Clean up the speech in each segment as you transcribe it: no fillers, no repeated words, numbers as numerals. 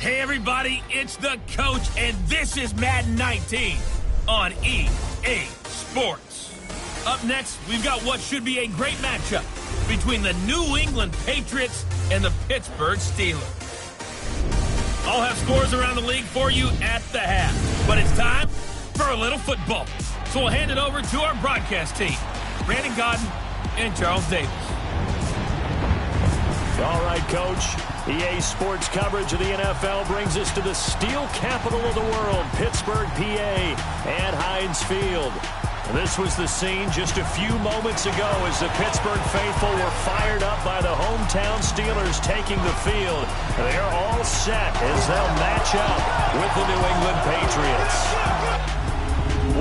Hey everybody, it's the coach, and this is Madden 19 on EA Sports. Up next, we've got what should be a great matchup between the New England Patriots and the Pittsburgh Steelers. I'll have scores around the league for you at the half, but it's time for a little football. So we'll hand it over to our broadcast team, Brandon Godden and Charles Davis. All right, Coach. EA Sports coverage of the NFL brings us to the steel capital of the world, Pittsburgh, PA, at Heinz Field. This was the scene just a few moments ago as the Pittsburgh faithful were fired up by the hometown Steelers taking the field. They're all set as they'll match up with the New England Patriots.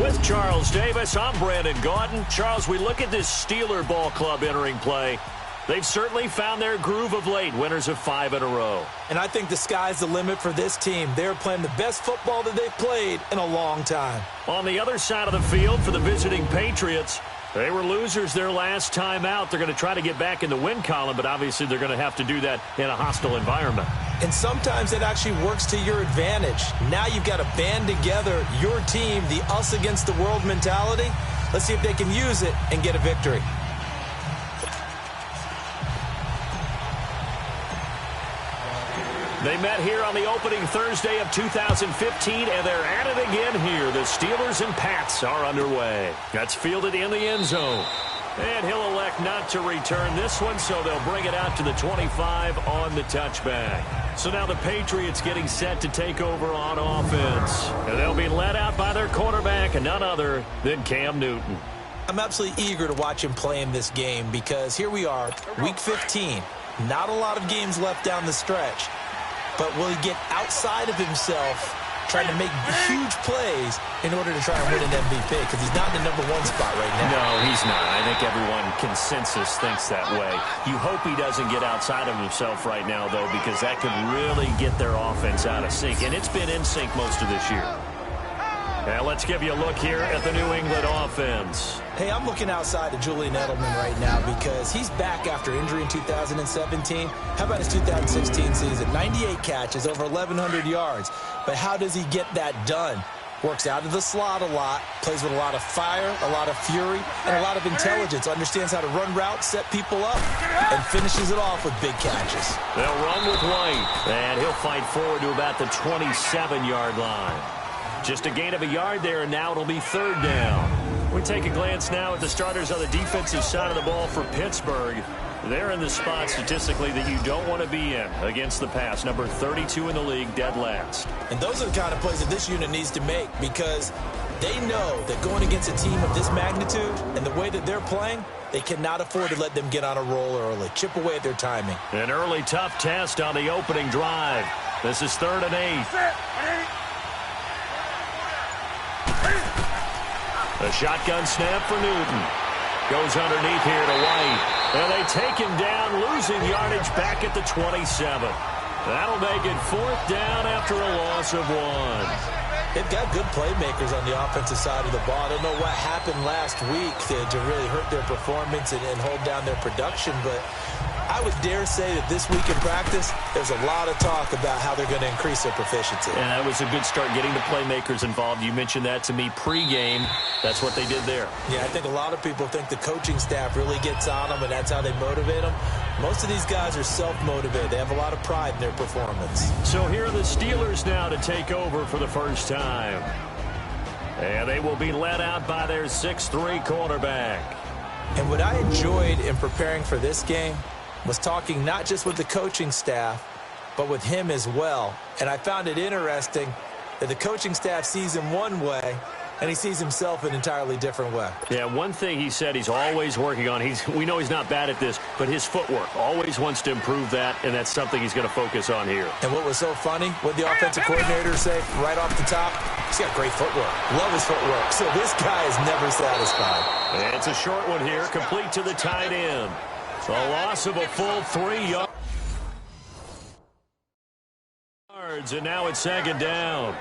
With Charles Davis, I'm Brandon Gaudin. Charles, we look at this Steeler ball club entering play. They've certainly found their groove of late, winners of 5 in a row. And I think the sky's the limit for this team. They're playing the best football that they've played in a long time. On the other side of the field for the visiting Patriots, they were losers their last time out. They're going to try to get back in the win column, but obviously they're going to have to do that in a hostile environment. And sometimes it actually works to your advantage. Now you've got to band together your team, the us against the world mentality. Let's see if they can use it and get a victory. They met here on the opening Thursday of 2015, and they're at it again here. The Steelers and Pats are underway. That's fielded in the end zone. And he'll elect not to return this one, so they'll bring it out to the 25 on the touchback. So now the Patriots getting set to take over on offense. And they'll be led out by their quarterback, and none other than Cam Newton. I'm absolutely eager to watch him play in this game because here we are, Week 15. Not a lot of games left down the stretch. But will he get outside of himself trying to make huge plays in order to try and win an MVP? Because he's not in the #1 spot right now. No, he's not. I think everyone consensus thinks that way. You hope he doesn't get outside of himself right now, though, because that could really get their offense out of sync. And it's been in sync most of this year. Now let's give you a look here at the New England offense. Hey, I'm looking outside of Julian Edelman right now because he's back after injury in 2017. How about his 2016 season? 98 catches, over 1,100 yards. But how does he get that done? Works out of the slot a lot, plays with a lot of fire, a lot of fury, and a lot of intelligence. Understands how to run routes, set people up, and finishes it off with big catches. They'll run with White, and he'll fight forward to about the 27-yard line. Just a gain of a yard there, and now it'll be 3rd down. We take a glance now at the starters on the defensive side of the ball for Pittsburgh. They're in the spot statistically that you don't want to be in against the pass. Number 32 in the league, dead last. And those are the kind of plays that this unit needs to make because they know that going against a team of this magnitude and the way that they're playing, they cannot afford to let them get on a roll early. Chip away at their timing. An early tough test on the opening drive. This is 3rd and 8. A shotgun snap for Newton. Goes underneath here to White. And they take him down, losing yardage back at the 27. That'll make it 4th down after a loss of 1. They've got good playmakers on the offensive side of the ball. I don't know what happened last week to really hurt their performance and hold down their production, but I would dare say that this week in practice, there's a lot of talk about how they're going to increase their proficiency. And that was a good start getting the playmakers involved. You mentioned that to me pregame. That's what they did there. Yeah, I think a lot of people think the coaching staff really gets on them, and that's how they motivate them. Most of these guys are self-motivated. They have a lot of pride in their performance. So here are the Steelers now to take over for the first time. And they will be led out by their 6'3" quarterback. And what I enjoyed in preparing for this game was talking not just with the coaching staff, but with him as well. And I found it interesting that the coaching staff sees him one way, and he sees himself an entirely different way. Yeah, one thing he said he's always working on, we know he's not bad at this, but his footwork, always wants to improve that, and that's something he's going to focus on here. And what was so funny, what the offensive coordinator say right off the top, he's got great footwork. Love his footwork. So this guy is never satisfied. And it's a short one here, complete to the tight end. So a loss of a full 3 yards, and now it's 2nd down.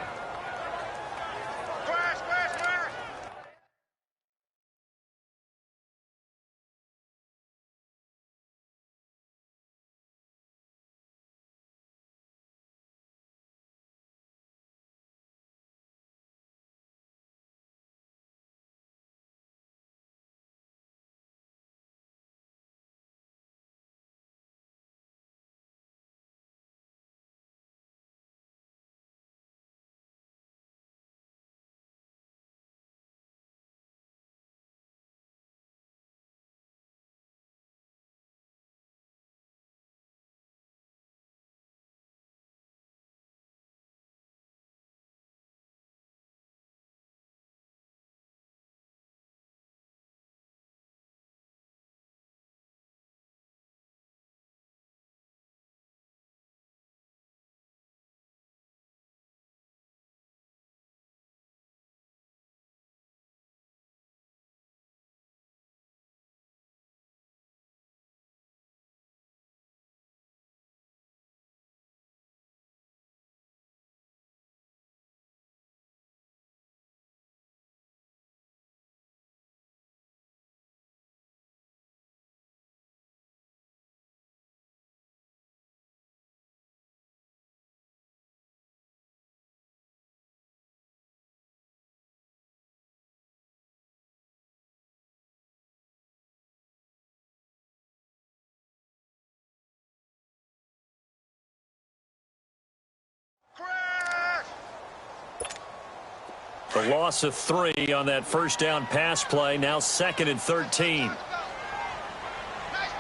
The loss of 3 on that first down pass play. Now 2nd and 13. Nice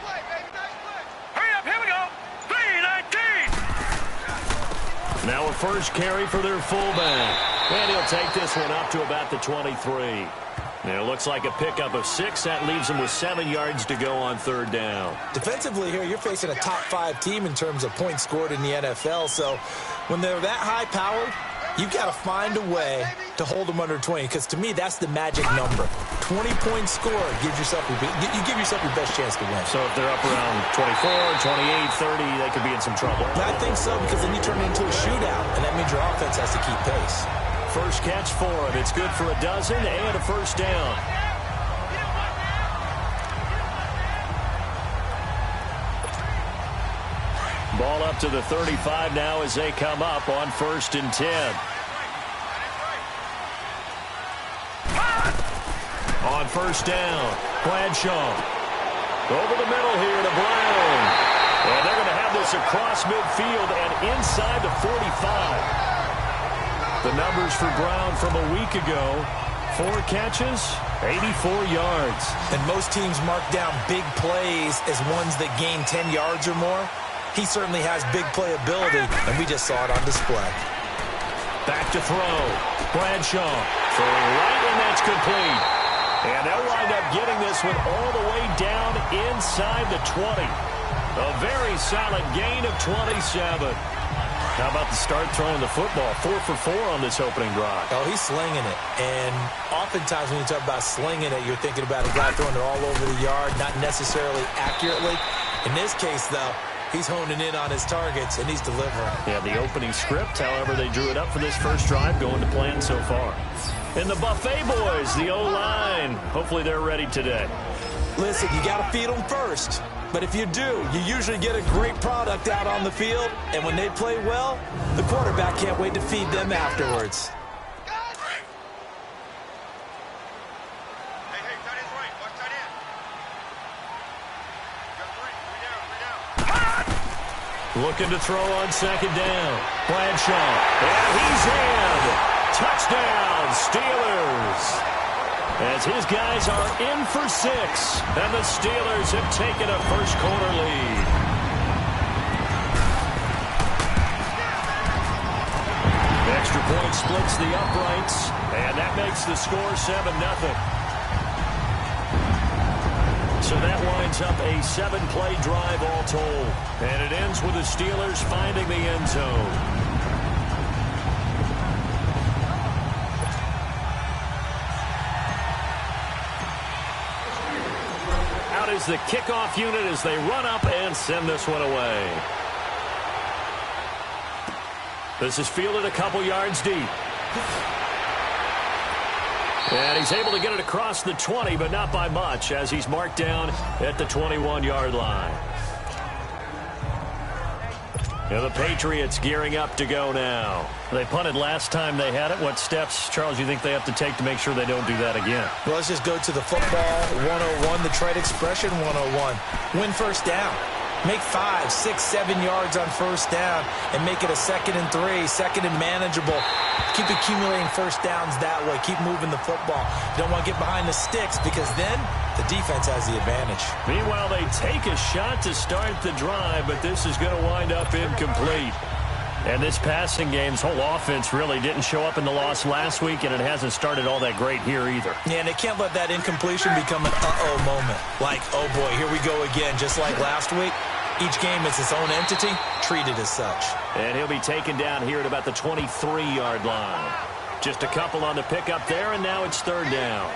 play, baby. Nice play. Hurry up. Here we go. 3-19. Now a first carry for their fullback. And he'll take this one up to about the 23. Now it looks like a pickup of 6. That leaves him with 7 yards to go on 3rd down. Defensively here, you're facing a top 5 team in terms of points scored in the NFL. So when they're that high-powered, you've got to find a way to hold them under 20, because to me, that's the magic number. 20 points scored gives yourself you give yourself your best chance to win. So if they're up around 24, 28, 30, they could be in some trouble. I think so, because then you turn it into a shootout, and that means your offense has to keep pace. First catch for him. It's good for a dozen and a first down. Ball up to the 35 now as they come up on 1st and 10. On 1st down, Bradshaw. Over the middle here to Brown. And they're going to have this across midfield and inside the 45. The numbers for Brown from a week ago: 4 catches, 84 yards. And most teams mark down big plays as ones that gain 10 yards or more. He certainly has big playability, and we just saw it on display. Back to throw. Bradshaw throwing right, and that's complete. And they'll wind up getting this one all the way down inside the 20. A very solid gain of 27. How about the start throwing the football? 4 for 4 on this opening drive. Oh, he's slinging it. And oftentimes when you talk about slinging it, you're thinking about a guy throwing it all over the yard, not necessarily accurately. In this case, though, he's honing in on his targets, and he's delivering. Yeah, the opening script, however, they drew it up for this first drive, going to plan so far. And the Buffet boys, the O-line, hopefully they're ready today. Listen, you got to feed them first. But if you do, you usually get a great product out on the field. And when they play well, the quarterback can't wait to feed them afterwards. Hey, tight end's right. Watch tight end. You got 3 down. Looking to throw on 2nd down. Bradshaw. And he's in. Touchdown, Steelers. As his guys are in for 6. And the Steelers have taken a first quarter lead. Extra point splits the uprights. And that makes the score 7-0. So that winds up a 7-play drive all told. And it ends with the Steelers finding the end zone. Out is the kickoff unit as they run up and send this one away. This is fielded a couple yards deep. And he's able to get it across the 20, but not by much, as he's marked down at the 21-yard line. And the Patriots gearing up to go now. They punted last time they had it. What steps, Charles, you think they have to take to make sure they don't do that again? Well, let's just go to the football 101, the trade expression 101. Win first down. Make 5, 6, 7 yards on first down and make it a 2nd and 3, 2nd and manageable. Keep accumulating first downs that way. Keep moving the football. You don't want to get behind the sticks, because then the defense has the advantage. Meanwhile, they take a shot to start the drive, but this is going to wind up incomplete. And this passing game's whole offense really didn't show up in the loss last week, and it hasn't started all that great here either. Yeah, and they can't let that incompletion become an uh-oh moment. Like, oh boy, here we go again, just like last week. Each game is its own entity, treated as such. And he'll be taken down here at about the 23-yard line. Just a couple on the pickup there, and now it's 3rd down.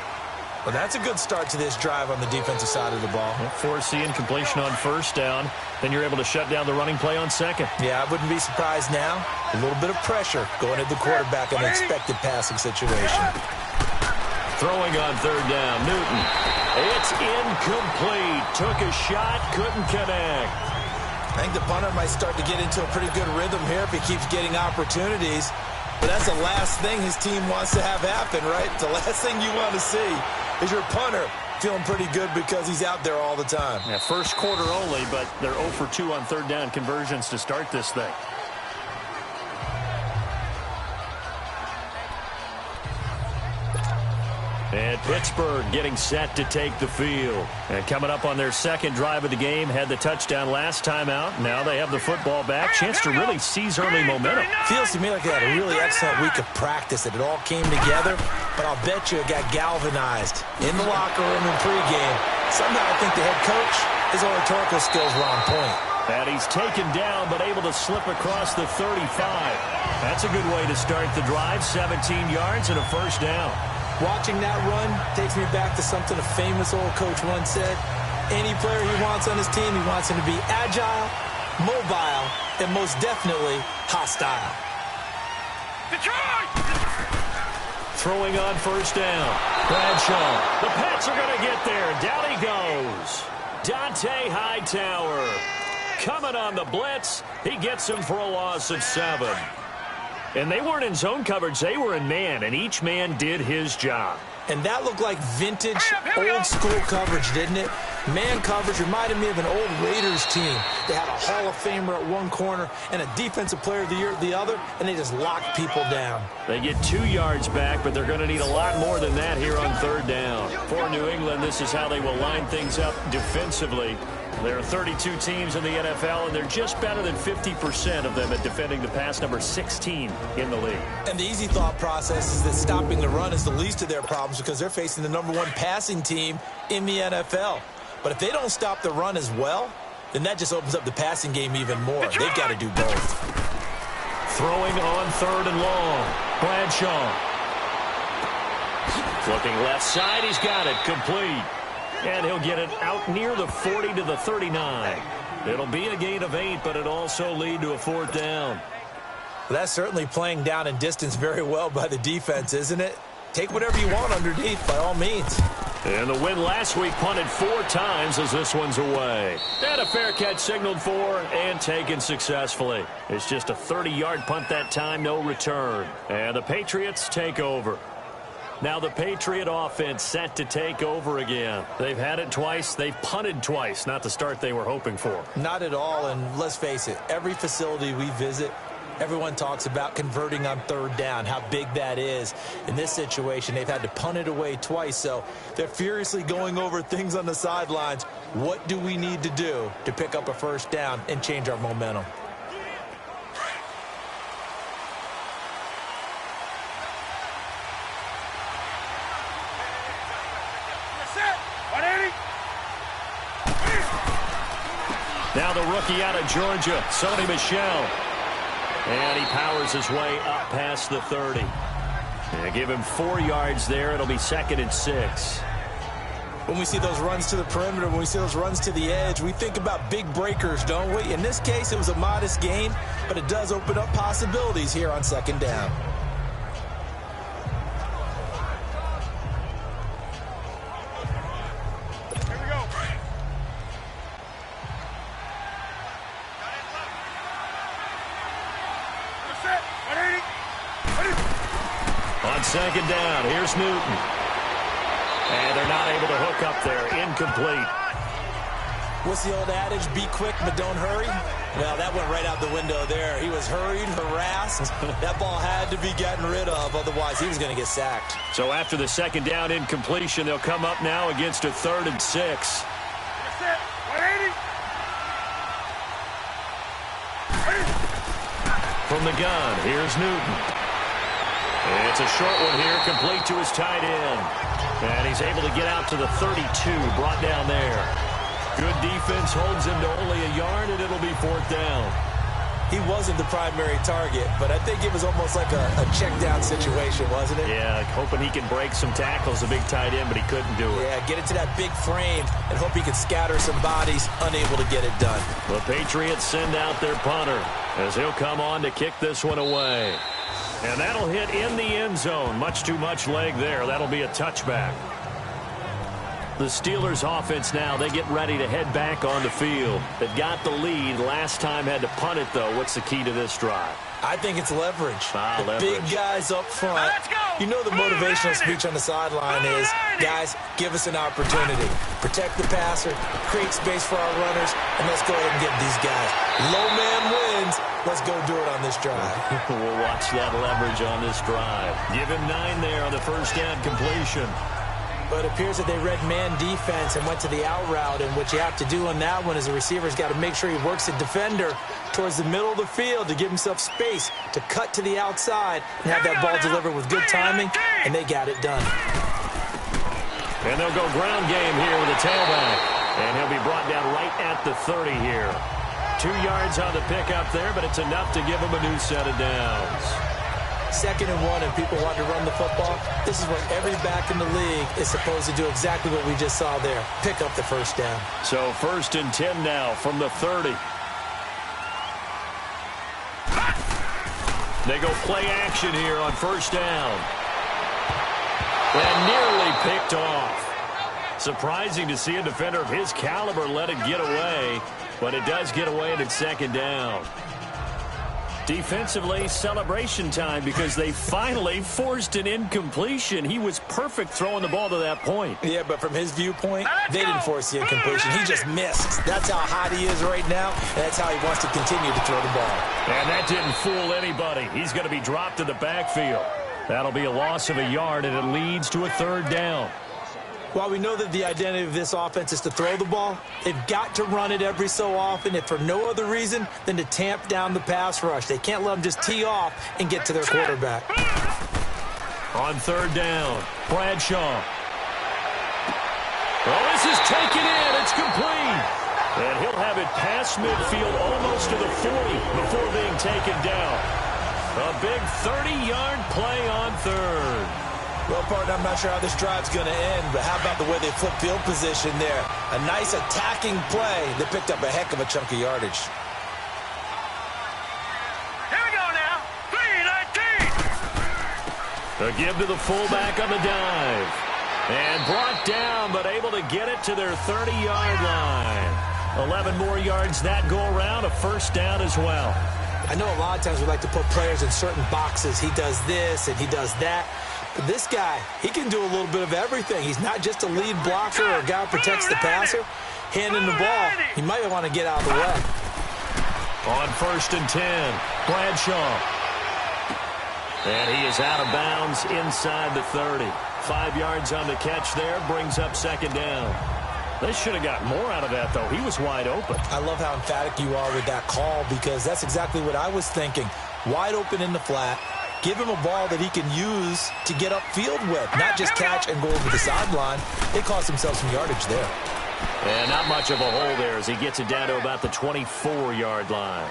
Well, that's a good start to this drive on the defensive side of the ball. Force the incompletion on first down. Then you're able to shut down the running play on 2nd. Yeah, I wouldn't be surprised now. A little bit of pressure going at the quarterback in an expected passing situation. Throwing on 3rd down, Newton. It's incomplete. Took a shot, couldn't connect. I think the punter might start to get into a pretty good rhythm here if he keeps getting opportunities. But that's the last thing his team wants to have happen, right? The last thing you want to see is your punter feeling pretty good because he's out there all the time. Yeah, first quarter only, but they're 0 for 2 on 3rd down conversions to start this thing. And Pittsburgh getting set to take the field. And coming up on their second drive of the game, had the touchdown last time out. Now they have the football back. Chance to really seize early momentum. Feels to me like they had a really excellent week of practice, that it all came together. But I'll bet you it got galvanized in the locker room in pregame. Somehow I think the head coach, his oratorical skills were on point. And he's taken down, but able to slip across the 35. That's a good way to start the drive. 17 yards and a first down. Watching that run takes me back to something a famous old coach once said. Any player he wants on his team, he wants him to be agile, mobile, and most definitely hostile. Detroit! Throwing on first down. Bradshaw. The Pats are going to get there. Down he goes. Dante Hightower. Coming on the blitz. He gets him for a loss of 7. And they weren't in zone coverage. They were in man, and each man did his job. And that looked like vintage, old-school coverage, didn't it? Man coverage reminded me of an old Raiders team. They had a Hall of Famer at one corner and a Defensive Player of the Year at the other, and they just locked people down. They get 2 yards back, but they're going to need a lot more than that here on third down. For New England, this is how they will line things up defensively. There are 32 teams in the NFL, and they're just better than 50% of them at defending the pass, number 16 in the league. And the easy thought process is that stopping the run is the least of their problems because they're facing the number 1 passing team in the NFL. But if they don't stop the run as well, then that just opens up the passing game even more. They've got to do both. Throwing on third and long. Bradshaw. Looking left side. He's got it. Complete. And he'll get it out near the 40 to the 39. It'll be a gain of 8, but it'll also lead to a fourth down. Well, that's certainly playing down and distance very well by the defense, isn't it? Take whatever you want underneath, by all means. And the win last week punted 4 times as this one's away. And a fair catch signaled for and taken successfully. It's just a 30-yard punt that time, no return. And the Patriots take over. Now the Patriot offense set to take over again. They've had it twice. They've punted twice. Not the start they were hoping for. Not at all, and let's face it, every facility we visit, everyone talks about converting on third down, how big that is. In this situation, they've had to punt it away twice, so they're furiously going over things on the sidelines. What do we need to do to pick up a first down and change our momentum? Now the rookie out of Georgia, Sony Michel. And he powers his way up past the 30. And give him 4 yards there. It'll be 2nd and 6. When we see those runs to the perimeter, when we see those runs to the edge, we think about big breakers, don't we? In this case, it was a modest gain, but it does open up possibilities here on 2nd down. On 2nd down, here's Newton. And they're not able to hook up there. Incomplete. What's the old adage? Be quick, but don't hurry? Well, that went right out the window there. He was hurried, harassed. That ball had to be gotten rid of, otherwise he was going to get sacked. So after the 2nd down incompletion, they'll come up now against a 3rd and 6. From the gun, here's Newton. It's a short one here, complete to his tight end. And he's able to get out to the 32, brought down there. Good defense holds him to only a yard, and it'll be 4th down. He wasn't the primary target, but I think it was almost like a check down situation, wasn't it? Yeah, hoping he can break some tackles, a big tight end, but he couldn't do it. Yeah, get it to that big frame and hope he can scatter some bodies, unable to get it done. The Patriots send out their punter as he'll come on to kick this one away. And that'll hit in the end zone. Much too much leg there. That'll be a touchback. The Steelers offense now, they get ready to head back on the field. They've got the lead. Last time had to punt it, though. What's the key to this drive? I think it's leverage. The leverage. Big guys up front. You know the motivational speech on the sideline is, guys, give us an opportunity. Protect the passer, create space for our runners, and let's go ahead and get these guys. Low man wins. Let's go do it on this drive. We'll watch that leverage on this drive. Give him 9 there on the first down completion. But it appears that they read man defense and went to the out route, and what you have to do on that one is the receiver's got to make sure he works the defender towards the middle of the field to give himself space to cut to the outside and have that ball delivered with good timing, and they got it done. And they'll go ground game here with a tailback, and he'll be brought down right at the 30 here. 2 yards on the pickup there, but it's enough to give him a new set of downs. 2nd and 1, and people want to run the football. This is where every back in the league is supposed to do exactly what we just saw there. Pick up the first down. So 1st and 10 now from the 30. They go play action here on 1st down. And nearly picked off. Surprising to see a defender of his caliber let it get away, but it does get away and it's 2nd down. Defensively, celebration time because they finally forced an incompletion. He was perfect throwing the ball to that point. Yeah, but from his viewpoint, they didn't force the incompletion. He just missed. That's how hot he is right now, and that's how he wants to continue to throw the ball. And that didn't fool anybody. He's going to be dropped in the backfield. That'll be a loss of a yard, and it leads to a 3rd down. While we know that the identity of this offense is to throw the ball, they've got to run it every so often, if for no other reason than to tamp down the pass rush. They can't let them just tee off and get to their quarterback. On 3rd down, Bradshaw. Well, this is taken in. It's complete. And he'll have it past midfield almost to the 40 before being taken down. A big 30-yard play on 3rd. Well, partner, I'm not sure how this drive's going to end, but how about the way they flip field position there? A nice attacking play that picked up a heck of a chunk of yardage. Here we go now. 3-19. A give to the fullback on the dive. And brought down, but able to get it to their 30-yard line. 11 more yards that go around, a 1st down as well. I know a lot of times we like to put players in certain boxes. He does this and he does that. But this guy, he can do a little bit of everything. He's not just a lead blocker or a guy who protects the passer. Handing the ball, he might want to get out of the way. On 1st and 10, Bradshaw. And he is out of bounds inside the 30. 5 yards on the catch there, brings up 2nd down. They should have got more out of that, though. He was wide open. I love how emphatic you are with that call because that's exactly what I was thinking. Wide open in the flat. Give him a ball that he can use to get upfield with, not just catch and go over the sideline. They cost themselves some yardage there. And not much of a hole there as he gets it down to about the 24-yard line.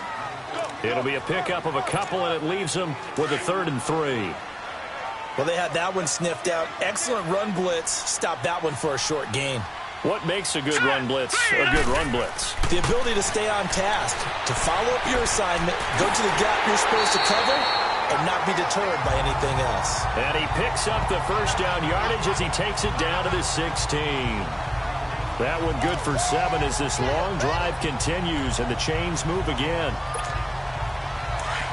It'll be a pickup of a couple, and it leaves them with a 3rd and 3. Well, they had that one sniffed out. Excellent run blitz. Stop that one for a short gain. What makes a good run blitz a good run blitz? The ability to stay on task, to follow up your assignment, go to the gap you're supposed to cover, and not be deterred by anything else. And he picks up the 1st down yardage as he takes it down to the 16. That one good for 7 as this long drive continues and the chains move again.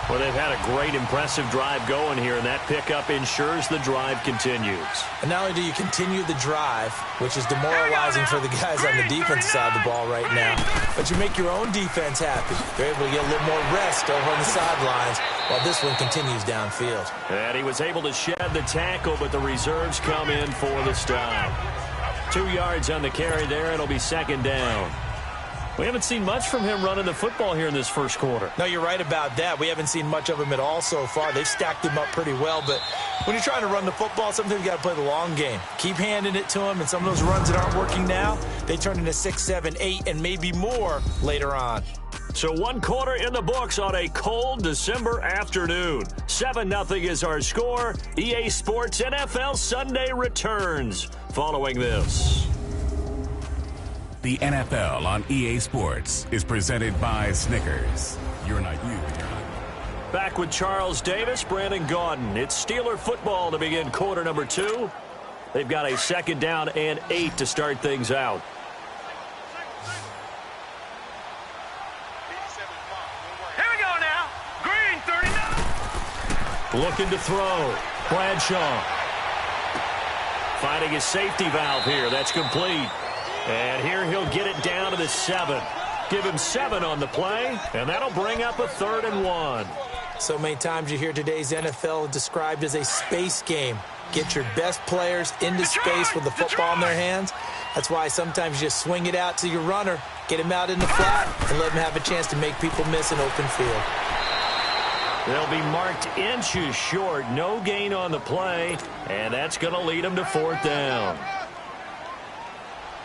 Well, they've had a great, impressive drive going here, and that pickup ensures the drive continues. And not only do you continue the drive, which is demoralizing for the guys on the defensive side of the ball right now, but you make your own defense happy. They're able to get a little more rest over on the sidelines while this one continues downfield. And he was able to shed the tackle, but the reserves come in for the stop. 2 yards on the carry there. It'll be 2nd down. We haven't seen much from him running the football here in this 1st quarter. No, you're right about that. We haven't seen much of him at all so far. They've stacked him up pretty well, but when you're trying to run the football, sometimes you got to play the long game. Keep handing it to him, and some of those runs that aren't working now, they turn into 6, 7, 8, and maybe more later on. So 1 quarter in the books on a cold December afternoon. 7-0 is our score. EA Sports NFL Sunday returns following this. The NFL on EA Sports is presented by Snickers. You're not you, you're not. Back with Charles Davis, Brandon Gaudin. It's Steeler football to begin quarter number 2. They've got a 2nd down and 8 to start things out. Here we go now. Green 39. Looking to throw. Bradshaw. Finding his safety valve here. That's complete. And here he'll get it down to the 7. Give him 7 on the play, and that'll bring up a 3rd and 1. So many times you hear today's NFL described as a space game. Get your best players into space with the football in their hands. That's why sometimes you just swing it out to your runner, get him out in the flat, and let him have a chance to make people miss an open field. They'll be marked inches short. No gain on the play, and that's going to lead them to 4th down.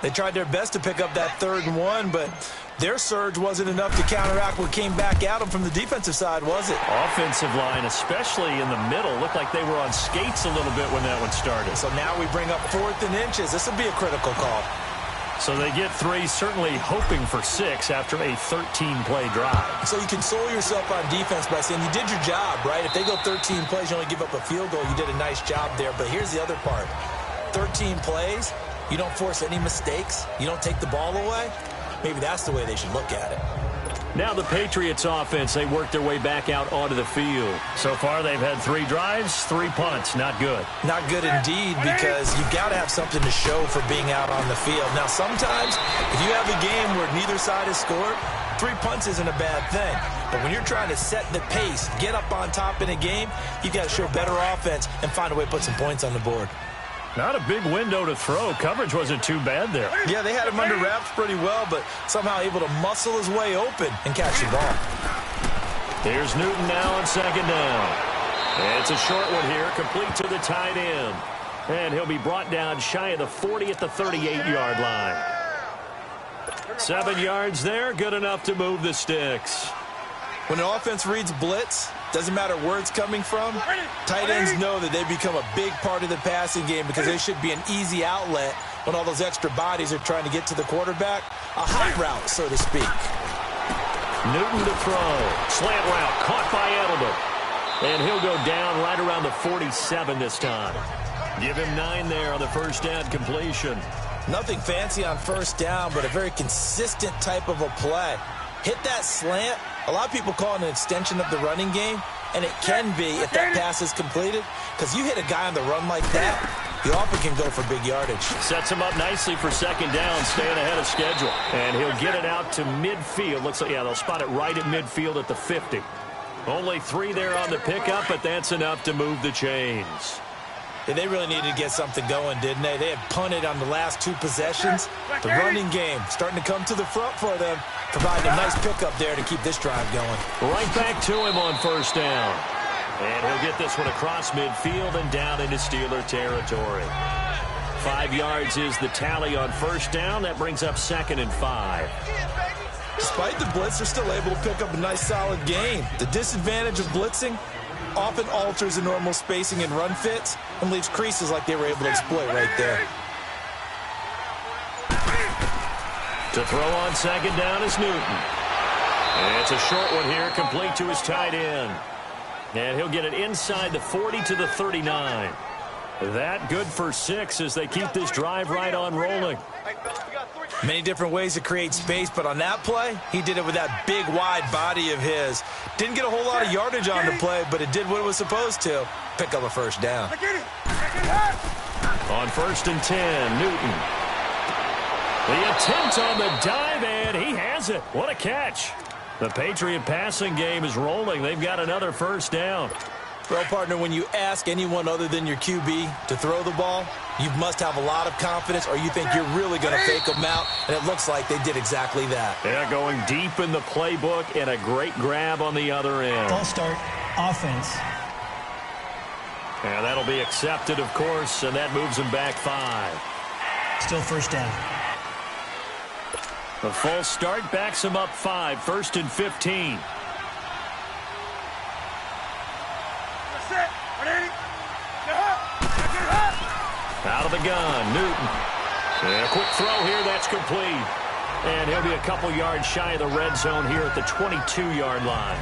They tried their best to pick up that 3rd and 1, but their surge wasn't enough to counteract what came back at them from the defensive side, was it? Offensive line, especially in the middle, looked like they were on skates a little bit when that one started. So now we bring up 4th and inches. This will be a critical call. So they get 3, certainly hoping for 6 after a 13-play drive. So you console yourself on defense by saying you did your job, right? If they go 13 plays, you only give up a field goal, you did a nice job there. But here's the other part. 13 plays, you don't force any mistakes, you don't take the ball away. Maybe that's the way they should look at it. Now the Patriots offense, they work their way back out onto the field. So far they've had 3 drives, 3 punts. Not good. Not good indeed, because you've got to have something to show for being out on the field. Now sometimes if you have a game where neither side has scored, 3 punts isn't a bad thing. But when you're trying to set the pace, get up on top in a game, you've got to show better offense and find a way to put some points on the board. Not a big window to throw. Coverage wasn't too bad there. Yeah, they had him under wraps pretty well, but somehow able to muscle his way open and catch the ball. Here's Newton now on 2nd down. It's a short one here, complete to the tight end. And he'll be brought down shy of the 40 at the 38-yard line. 7 yards there, good enough to move the sticks. When an offense reads blitz, doesn't matter where it's coming from, tight ends know that they become a big part of the passing game because they should be an easy outlet when all those extra bodies are trying to get to the quarterback. A hot route, so to speak. Newton to throw. Slant route caught by Edelman. And he'll go down right around the 47 this time. Give him 9 there on the 1st down completion. Nothing fancy on 1st down, but a very consistent type of a play. Hit that slant. A lot of people call it an extension of the running game, and it can be if that pass is completed, because you hit a guy on the run like that, you often can go for big yardage. Sets him up nicely for 2nd down, staying ahead of schedule. And he'll get it out to midfield. Looks like, yeah, they'll spot it right at midfield at the 50. Only 3 there on the pickup, but that's enough to move the chains. Yeah, they really needed to get something going, didn't they? They had punted on the last 2 possessions. The running game starting to come to the front for them, providing a nice pickup there to keep this drive going. Right back to him on 1st down. And he'll get this one across midfield and down into Steeler territory. 5 yards is the tally on 1st down. That brings up 2nd and 5. Despite the blitz, they're still able to pick up a nice solid gain. The disadvantage of blitzing often alters the normal spacing and run fits and leaves creases like they were able to exploit right there. To throw on 2nd down is Newton. And it's a short one here, complete to his tight end. And he'll get it inside the 40 to the 39. That good for 6 as they keep this drive right on rolling. Many different ways to create space, but on that play, he did it with that big, wide body of his. Didn't get a whole lot of yardage on the play, but it did what it was supposed to. Pick up a 1st down. On 1st and 10, Newton. The attempt on the dive, and he has it. What a catch. The Patriot passing game is rolling. They've got another 1st down. Well, partner, when you ask anyone other than your QB to throw the ball, you must have a lot of confidence or you think you're really going to fake them out, and it looks like they did exactly that. They're going deep in the playbook and a great grab on the other end. False start, offense. And that'll be accepted, of course, and that moves them back 5. Still 1st down. The false start backs them up 5, 1st and 15. Out of the gun, Newton. And a quick throw here, that's complete. And he'll be a couple yards shy of the red zone here at the 22-yard line.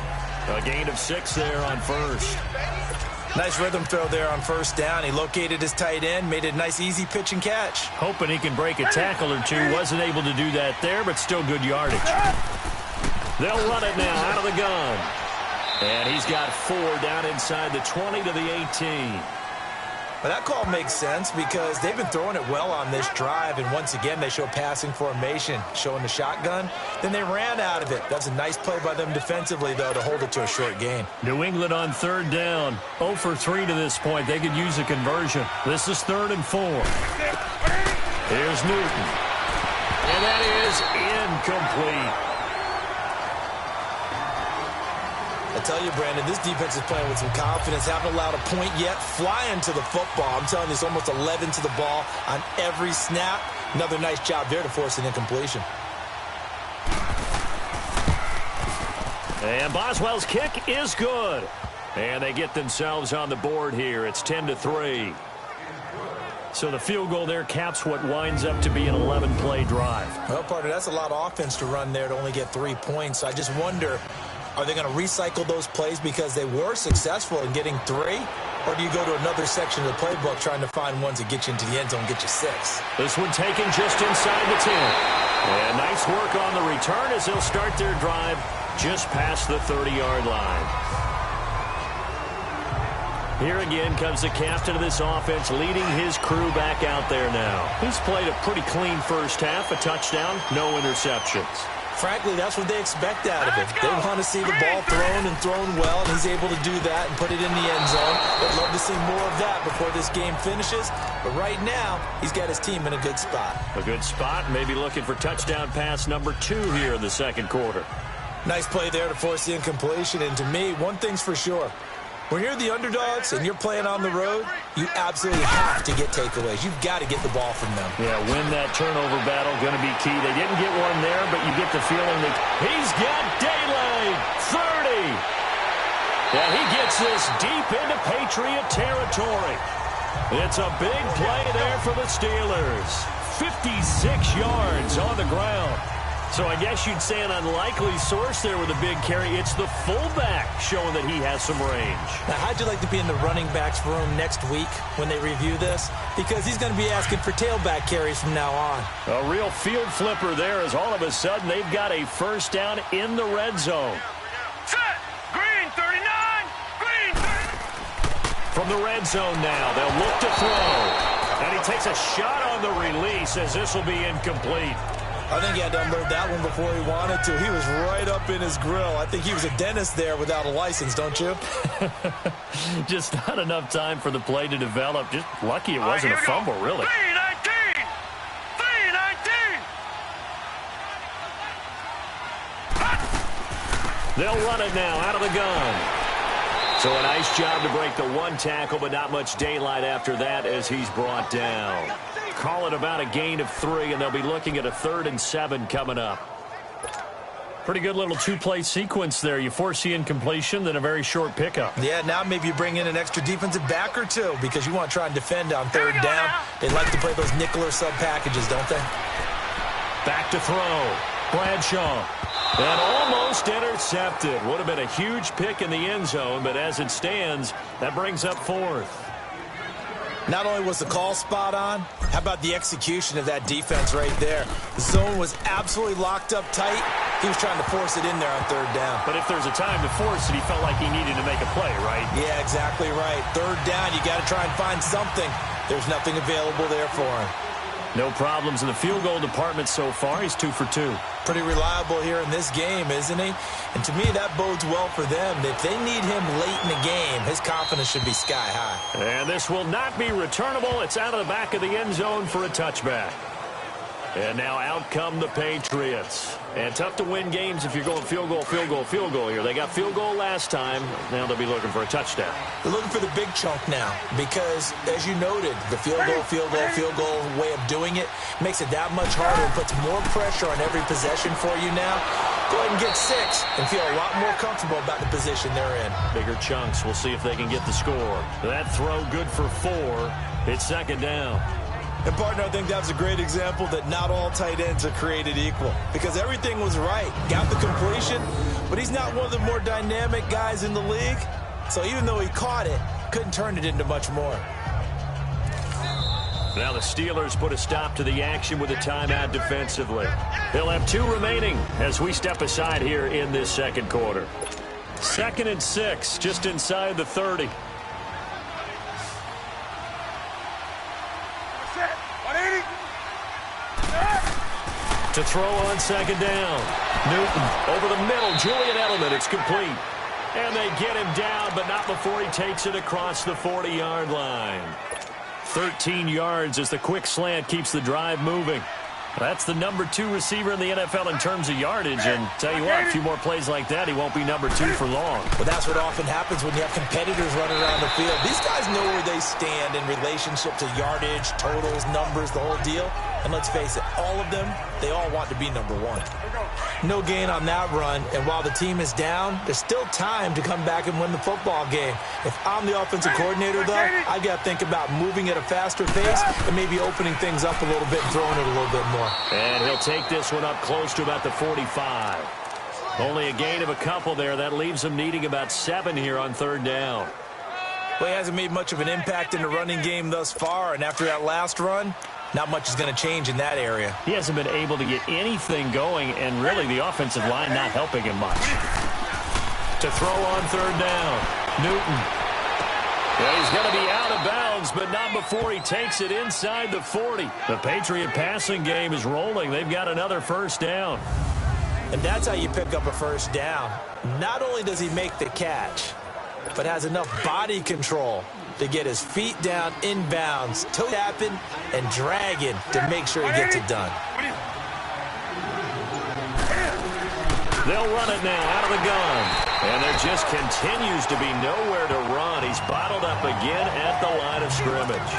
A gain of 6 there on 1st. Nice rhythm throw there on 1st down. He located his tight end, made it a nice, easy pitch and catch. Hoping he can break a tackle or 2. Wasn't able to do that there, but still good yardage. They'll run it now out of the gun. And he's got 4 down inside the 20 to the 18. But that call makes sense because they've been throwing it well on this drive, and once again they show passing formation, showing the shotgun. Then they ran out of it. That's a nice play by them defensively, though, to hold it to a short gain. New England on third down. 0 for 3 to this point. They could use a conversion. This is 3rd and 4. Here's Newton. And that is incomplete. I tell you, Brandon, this defense is playing with some confidence. Haven't allowed a point yet. Flying to the football. I'm telling you, it's almost 11 to the ball on every snap. Another nice job there to force an incompletion. And Boswell's kick is good. And they get themselves on the board here. It's 10-3. So the field goal there caps what winds up to be an 11-play drive. Well, partner, that's a lot of offense to run there to only get 3 points. I just wonder, are they going to recycle those plays because they were successful in getting 3? Or do you go to another section of the playbook trying to find ones that get you into the end zone, get you 6? This one taken just inside the 10. And nice work on the return as they'll start their drive just past the 30-yard line. Here again comes the captain of this offense leading his crew back out there now. He's played a pretty clean first half, a touchdown, no interceptions. Frankly, that's what they expect out of him. They want to see the ball thrown and thrown well, and he's able to do that and put it in the end zone. They'd love to see more of that before this game finishes. But right now, he's got his team in a good spot. A good spot, maybe looking for touchdown pass number 2 here in the second quarter. Nice play there to force the incompletion. And to me, one thing's for sure. When you're the underdogs and you're playing on the road, you absolutely have to get takeaways. You've got to get the ball from them. Yeah, win that turnover battle, going to be key. They didn't get one there, but you get the feeling that he's got daylight. 30. Yeah, he gets this deep into Patriot territory. It's a big play there for the Steelers. 56 yards on the ground. So I guess you'd say an unlikely source there with a big carry. It's the fullback showing that he has some range. Now, how'd you like to be in the running backs room next week when they review this? Because he's going to be asking for tailback carries from now on. A real field flipper there as all of a sudden they've got a first down in the red zone. Set! Green 39! Green 39! From the red zone now, they'll look to throw. And he takes a shot on the release as this will be incomplete. I think he had to unload that one before he wanted to. He was right up in his grill. I think he was a dentist there without a license, don't you? Just not enough time for the play to develop. Just lucky it wasn't a fumble, really. 319! 319! They'll run it now out of the gun. So a nice job to break the one tackle, but not much daylight after that as he's brought down. Call it about a gain of 3, and they'll be looking at a 3rd and 7 coming up. Pretty good little 2-play sequence there. You force the incompletion, then a very short pickup. Yeah, now maybe you bring in an extra defensive back or 2 because you want to try and defend on 3rd down. They like to play those nickel or sub packages, don't they? Back to throw. Bradshaw. And almost intercepted. Would have been a huge pick in the end zone, but as it stands, that brings up 4th. Not only was the call spot on, how about the execution of that defense right there? The zone was absolutely locked up tight. He was trying to force it in there on 3rd down. But if there's a time to force it, he felt like he needed to make a play, right? Yeah, exactly right. 3rd down, you got to try and find something. There's nothing available there for him. No problems in the field goal department so far. He's 2 for 2. Pretty reliable here in this game, isn't he? And to me, that bodes well for them. If they need him late in the game, his confidence should be sky high. And this will not be returnable. It's out of the back of the end zone for a touchback. And now out come the Patriots. And tough to win games if you're going field goal, field goal, field goal here. They got field goal last time. Now they'll be looking for a touchdown. They're looking for the big chunk now because, as you noted, the field goal way of doing it makes it that much harder and puts more pressure on every possession for you now. Go ahead and get 6 and feel a lot more comfortable about the position they're in. Bigger chunks. We'll see if they can get the score. That throw good for 4. It's 2nd down. And, partner, I think that was a great example that not all tight ends are created equal because everything was right. Got the completion, but he's not one of the more dynamic guys in the league. So even though he caught it, couldn't turn it into much more. Now the Steelers put a stop to the action with a timeout defensively. They'll have 2 remaining as we step aside here in this second quarter. 2nd and 6, just inside the 30. To throw on second down. Newton over the middle. Julian Edelman. It's complete. And they get him down, but not before he takes it across the 40-yard line. 13 yards as the quick slant keeps the drive moving. That's the number 2 receiver in the NFL in terms of yardage. And tell you what, a few more plays like that, he won't be number 2 for long. Well, that's what often happens when you have competitors running around the field. These guys know where they stand in relationship to yardage, totals, numbers, the whole deal. And let's face it, all of them, they all want to be number 1. No gain on that run, and while the team is down, there's still time to come back and win the football game. If I'm the offensive coordinator, though, I got to think about moving at a faster pace and maybe opening things up a little bit and throwing it a little bit more. And he'll take this one up close to about the 45. Only a gain of a couple there. That leaves him needing about 7 here on third down. Well, he hasn't made much of an impact in the running game thus far, and after that last run, not much is going to change in that area. He hasn't been able to get anything going, and really the offensive line not helping him much. To throw on third down, Newton. Well, he's going to be out of bounds, but not before he takes it inside the 40. The Patriot passing game is rolling. They've got another first down. And that's how you pick up a first down. Not only does he make the catch, but has enough body control to get his feet down inbounds, toe tapping and dragging to make sure he gets it done. They'll run it now out of the gun. And there just continues to be nowhere to run. He's bottled up again at the line of scrimmage.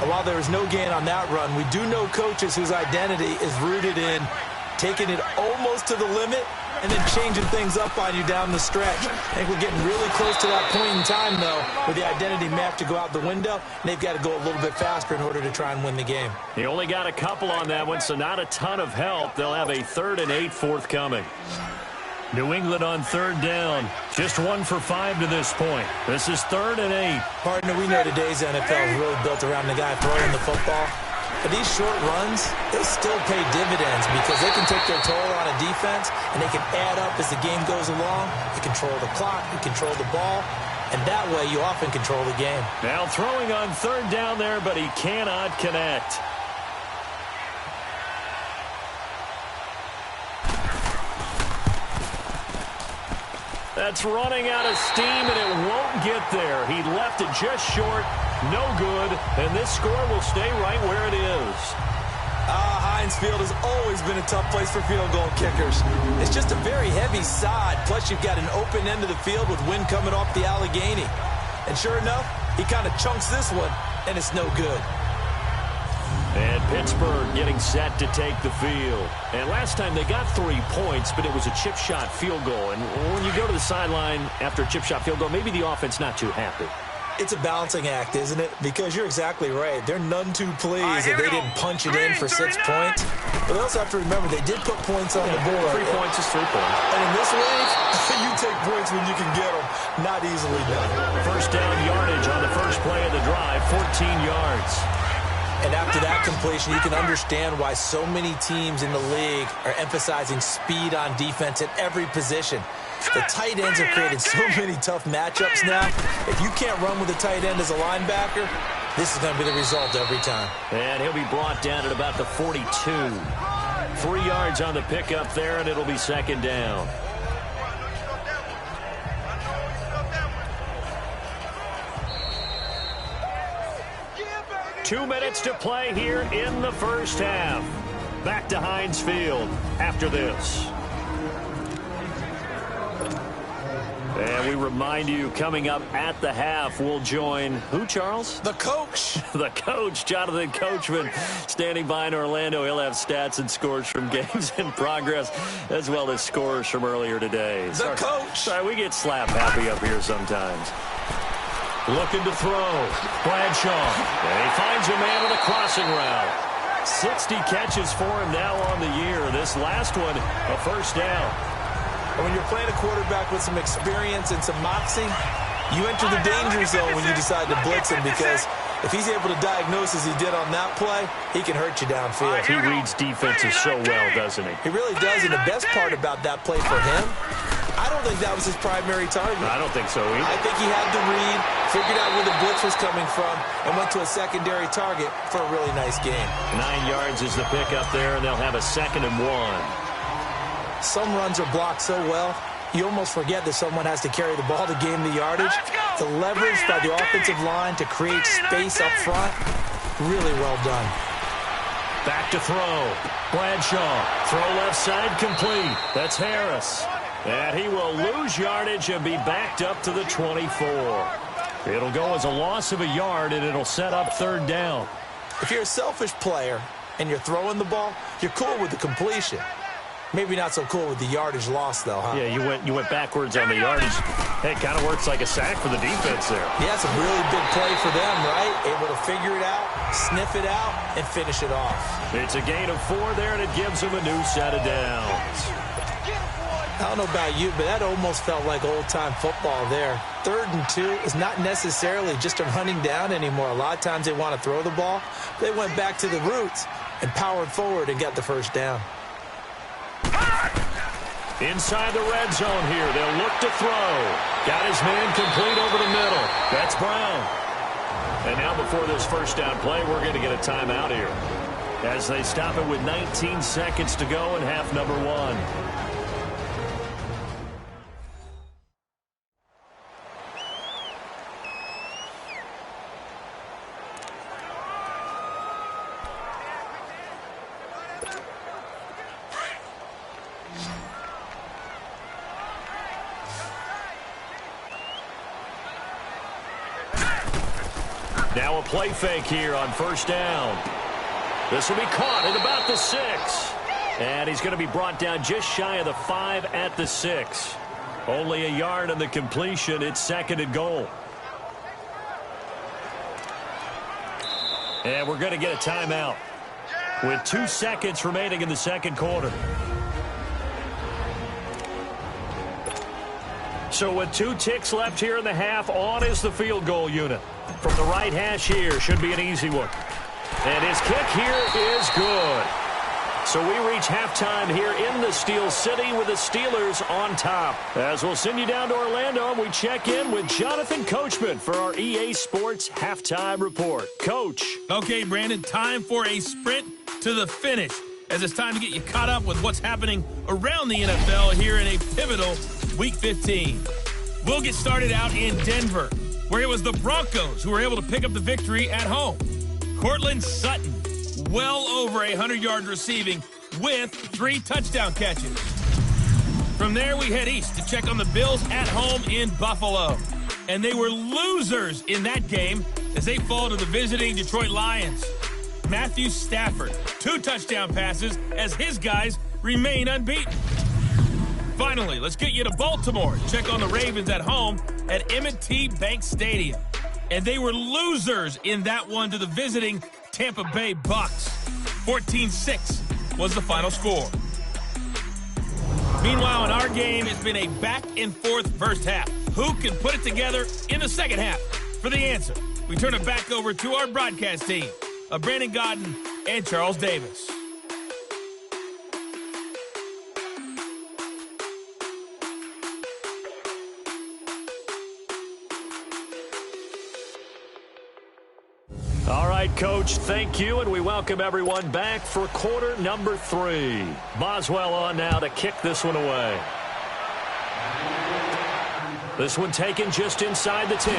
While there is no gain on that run, we do know coaches whose identity is rooted in taking it almost to the limit and then changing things up on you down the stretch. I think we're getting really close to that point in time, though, where the identity may have to go out the window, and they've got to go a little bit faster in order to try and win the game. He only got a couple on that one, so not a ton of help. They'll have a 3rd and 8 forthcoming. New England on third down. Just 1 for 5 to this point. This is 3rd and 8. Partner, we know today's NFL is really built around the guy throwing the football. But these short runs, they still pay dividends because they can take their toll on a defense and they can add up as the game goes along. They control the clock, they control the ball, and that way you often control the game. Now throwing on third down there, but he cannot connect. That's running out of steam, and it won't get there. He left it just short. No good, and this score will stay right where it is. Heinz Field has always been a tough place for field goal kickers. It's just a very heavy sod, plus you've got an open end of the field with wind coming off the Allegheny. And sure enough, he kind of chunks this one, and it's no good. And Pittsburgh getting set to take the field. And last time they got 3 points, but it was a chip shot field goal. And when you go to the sideline after a chip shot field goal, maybe the offense not too happy. It's a balancing act, isn't it? Because you're exactly right. They're none too pleased that they didn't punch it in for 6 points. But they also have to remember they did put points on the board. 3 points is 3 points. And in this league, you take points when you can get them. Not easily done. First down yardage on the first play of the drive, 14 yards. And after that completion, you can understand why so many teams in the league are emphasizing speed on defense at every position. The tight ends have created so many tough matchups now. If you can't run with a tight end as a linebacker, this is going to be the result every time. And he'll be brought down at about the 42. 3 yards on the pickup there, and it'll be second down. Two minutes to play here in the first half. Back to Heinz Field after this. And we remind you, coming up at the half, we'll join who, Charles? The coach. The coach, Jonathan Coachman, standing by in Orlando. He'll have stats and scores from games in progress, as well as scores from earlier today. The coach. Sorry, we get slap happy up here sometimes. Looking to throw. Bradshaw. And he finds a man with a crossing route. 60 catches for him now on the year. This last one, a first down. When you're playing a quarterback with some experience and some moxie, you enter the danger zone when you decide to blitz him, because if he's able to diagnose as he did on that play, he can hurt you downfield. He reads defenses so well, doesn't he? He really does, and the best part about that play for him, I don't think that was his primary target. I don't think so either. I think he had the read, figured out where the blitz was coming from, and went to a secondary target for a really nice game. 9 yards is the pickup there, and they'll have a 2nd and 1. Some runs are blocked so well, you almost forget that someone has to carry the ball to gain the yardage. The leverage by the offensive line to create space up front, really well done. Back to throw. Bradshaw. Throw left side complete. That's Harris. And he will lose yardage and be backed up to the 24. It'll go as a loss of a yard, and it'll set up 3rd down. If you're a selfish player and you're throwing the ball, you're cool with the completion. Maybe not so cool with the yardage loss, though, huh? Yeah, you went backwards on the yardage. Hey, it kind of works like a sack for the defense there. Yeah, it's a really big play for them, right? Able to figure it out, sniff it out, and finish it off. It's a gain of 4 there, and it gives them a new set of downs. I don't know about you, but that almost felt like old-time football there. 3rd and 2 is not necessarily just a running down anymore. A lot of times they want to throw the ball. They went back to the roots and powered forward and got the 1st down. Inside the red zone here. They'll look to throw. Got his man complete over the middle. That's Brown. And now before this 1st down play, we're going to get a timeout here, as they stop it with 19 seconds to go in half number 1. Now a play fake here on 1st down. This will be caught at about the 6. And he's going to be brought down just shy of the 5 at the 6. Only a yard on the completion. It's 2nd and goal. And we're going to get a timeout with 2 seconds remaining in the 2nd quarter. So with 2 ticks left here in the half, on is the field goal unit. From the right hash here, should be an easy one. And his kick here is good. So we reach halftime here in the Steel City with the Steelers on top. As we'll send you down to Orlando, we check in with Jonathan Coachman for our EA Sports Halftime Report. Coach. Okay, Brandon, time for a sprint to the finish, as it's time to get you caught up with what's happening around the NFL here in a pivotal Week 15. We'll get started out in Denver, where it was the Broncos who were able to pick up the victory at home. Cortland Sutton, well over 100 yards receiving with 3 touchdown catches. From there, we head east to check on the Bills at home in Buffalo. And they were losers in that game as they fall to the visiting Detroit Lions. Matthew Stafford, 2 touchdown passes as his guys remain unbeaten. Finally, let's get you to Baltimore. Check on the Ravens at home at M&T Bank Stadium. And they were losers in that one to the visiting Tampa Bay Bucks. 14-6 was the final score. Meanwhile, in our game, it's been a back-and-forth first half. Who can put it together in the second half? For the answer, we turn it back over to our broadcast team of Brandon Godden and Charles Davis. All right, Coach, thank you, and we welcome everyone back for quarter number 3. Boswell on now to kick this one away. This one taken just inside the 10.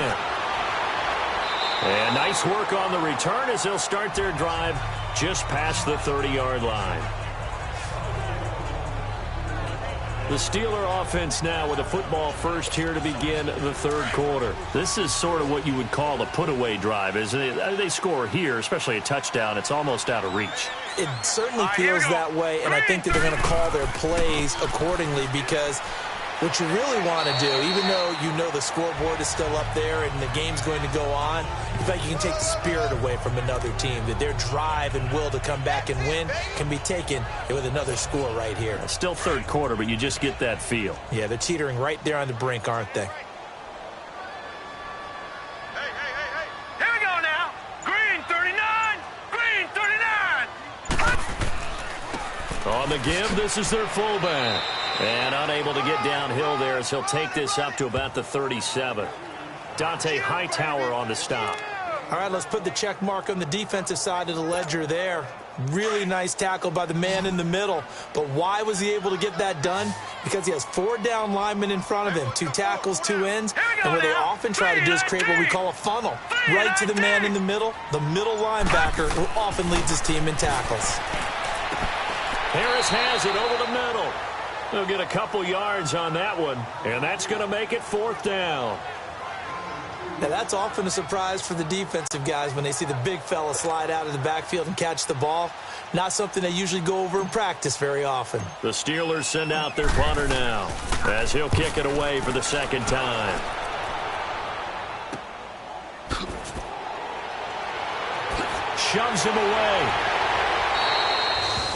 And nice work on the return as they'll start their drive just past the 30-yard line. The Steeler offense now with a football first here to begin the 3rd quarter. This is sort of what you would call a put-away drive, isn't it? They score here, especially a touchdown. It's almost out of reach. It certainly feels that way, and I think that they're going to call their plays accordingly, because what you really want to do, even though you know the scoreboard is still up there and the game's going to go on, in fact, you can take the spirit away from another team, that their drive and will to come back and win can be taken with another score right here. It's still 3rd quarter, but you just get that feel. Yeah, they're teetering right there on the brink, aren't they? Hey. Here we go now. Green 39. Green 39. On the give, this is their fullback. And unable to get downhill there as he'll take this up to about the 37. Dante Hightower on the stop. All right, let's put the check mark on the defensive side of the ledger there. Really nice tackle by the man in the middle. But why was he able to get that done? Because he has 4 down linemen in front of him, 2 tackles, 2 ends. And what they often try to do is create what we call a funnel. Right to the man in the middle linebacker, who often leads his team in tackles. Harris has it over the middle. He'll get a couple yards on that one, and that's going to make it 4th down. Now, that's often a surprise for the defensive guys when they see the big fella slide out of the backfield and catch the ball. Not something they usually go over in practice very often. The Steelers send out their punter now as he'll kick it away for the 2nd time. Shoves him away.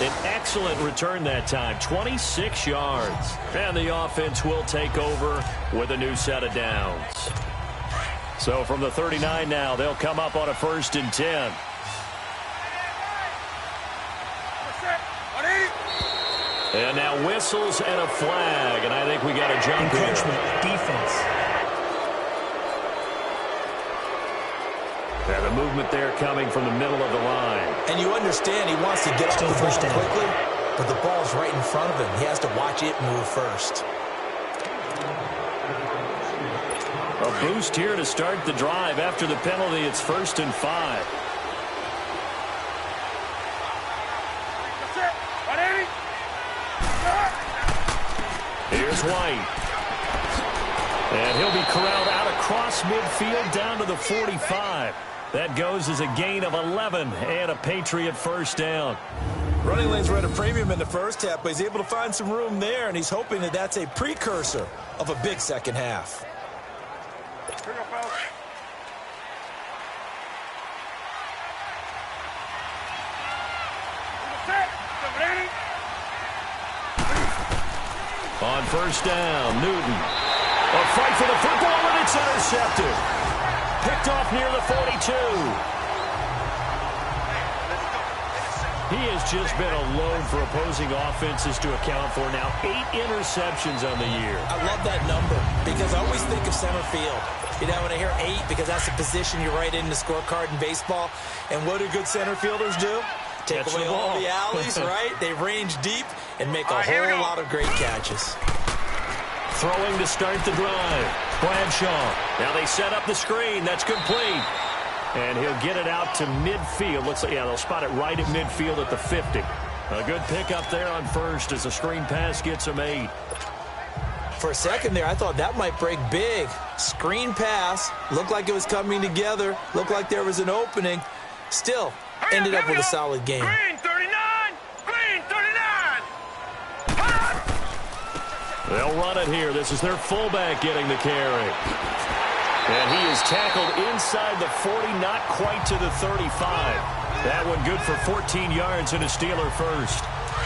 An excellent return that time, 26 yards. And the offense will take over with a new set of downs. So from the 39 now, they'll come up on a 1st and 10. And now whistles and a flag, and I think we got a jump here. Encroachment, defense. And the movement there coming from the middle of the line. And you understand he wants to get off the ball quickly, but the ball's right in front of him. He has to watch it move first. A boost here to start the drive. After the penalty, it's 1st and 5. Here's White. And he'll be corralled out across midfield down to the 45. That goes as a gain of 11 and a Patriot 1st down. Running lanes were at a premium in the first half, but he's able to find some room there, and he's hoping that that's a precursor of a big second half. On 1st down, Newton. A fight for the football, and it's intercepted. Picked off near the 42. He has just been a load for opposing offenses to account for. Now 8 interceptions on the year. I love that number because I always think of center field. You know, when I hear 8, because that's the position you write in the scorecard in baseball. And what do good center fielders do? Take away all the alleys, right? They range deep and make a whole lot of great catches. Throwing to start the drive. Bradshaw. Now they set up the screen. That's complete. And he'll get it out to midfield. Looks like, yeah, they'll spot it right at midfield at the 50. A good pickup there on 1st as the screen pass gets him 8. For a second there, I thought that might break big. Screen pass. Looked like it was coming together. Looked like there was an opening. Still, ended up with a solid game. Green 39! Green 39! They'll run it here. This is their fullback getting the carry. And he is tackled inside the 40, not quite to the 35. That one good for 14 yards and a Steeler 1st.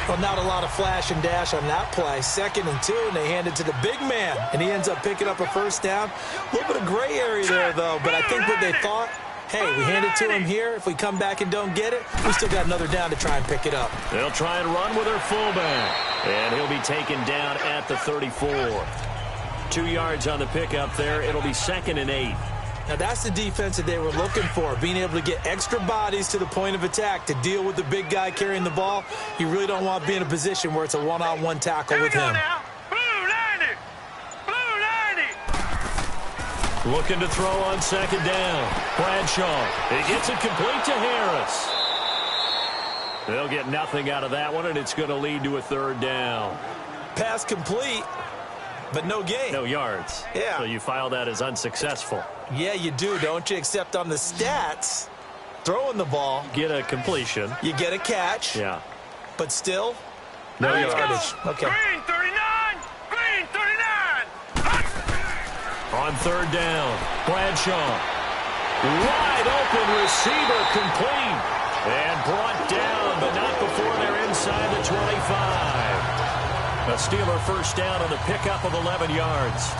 Well, not a lot of flash and dash on that play. 2nd and 2, and they hand it to the big man. And he ends up picking up a 1st down. A little bit of gray area there, though. But I think what they thought, hey, we hand it to him here. If we come back and don't get it, we still got another down to try and pick it up. They'll try and run with their fullback. And he'll be taken down at the 34. 2 yards on the pickup there. It'll be 2nd and 8. Now, that's the defense that they were looking for, being able to get extra bodies to the point of attack to deal with the big guy carrying the ball. You really don't want to be in a position where it's a one-on-one tackle with him. Blue 90! Blue 90! Looking to throw on 2nd down. Bradshaw. He gets it complete to Harris. They'll get nothing out of that one, and it's going to lead to a 3rd down. Pass complete, but no gain. No yards. Yeah. So you file that as unsuccessful. Yeah, you do, don't you? Except on the stats, throwing the ball. Get a completion. You get a catch. Yeah. But still, no yardage. Okay. Green 39! Green 39! On 3rd down, Bradshaw. Wide open receiver complete. And brought down, but not before they're inside the 25. A Steeler 1st down on the pickup of 11 yards.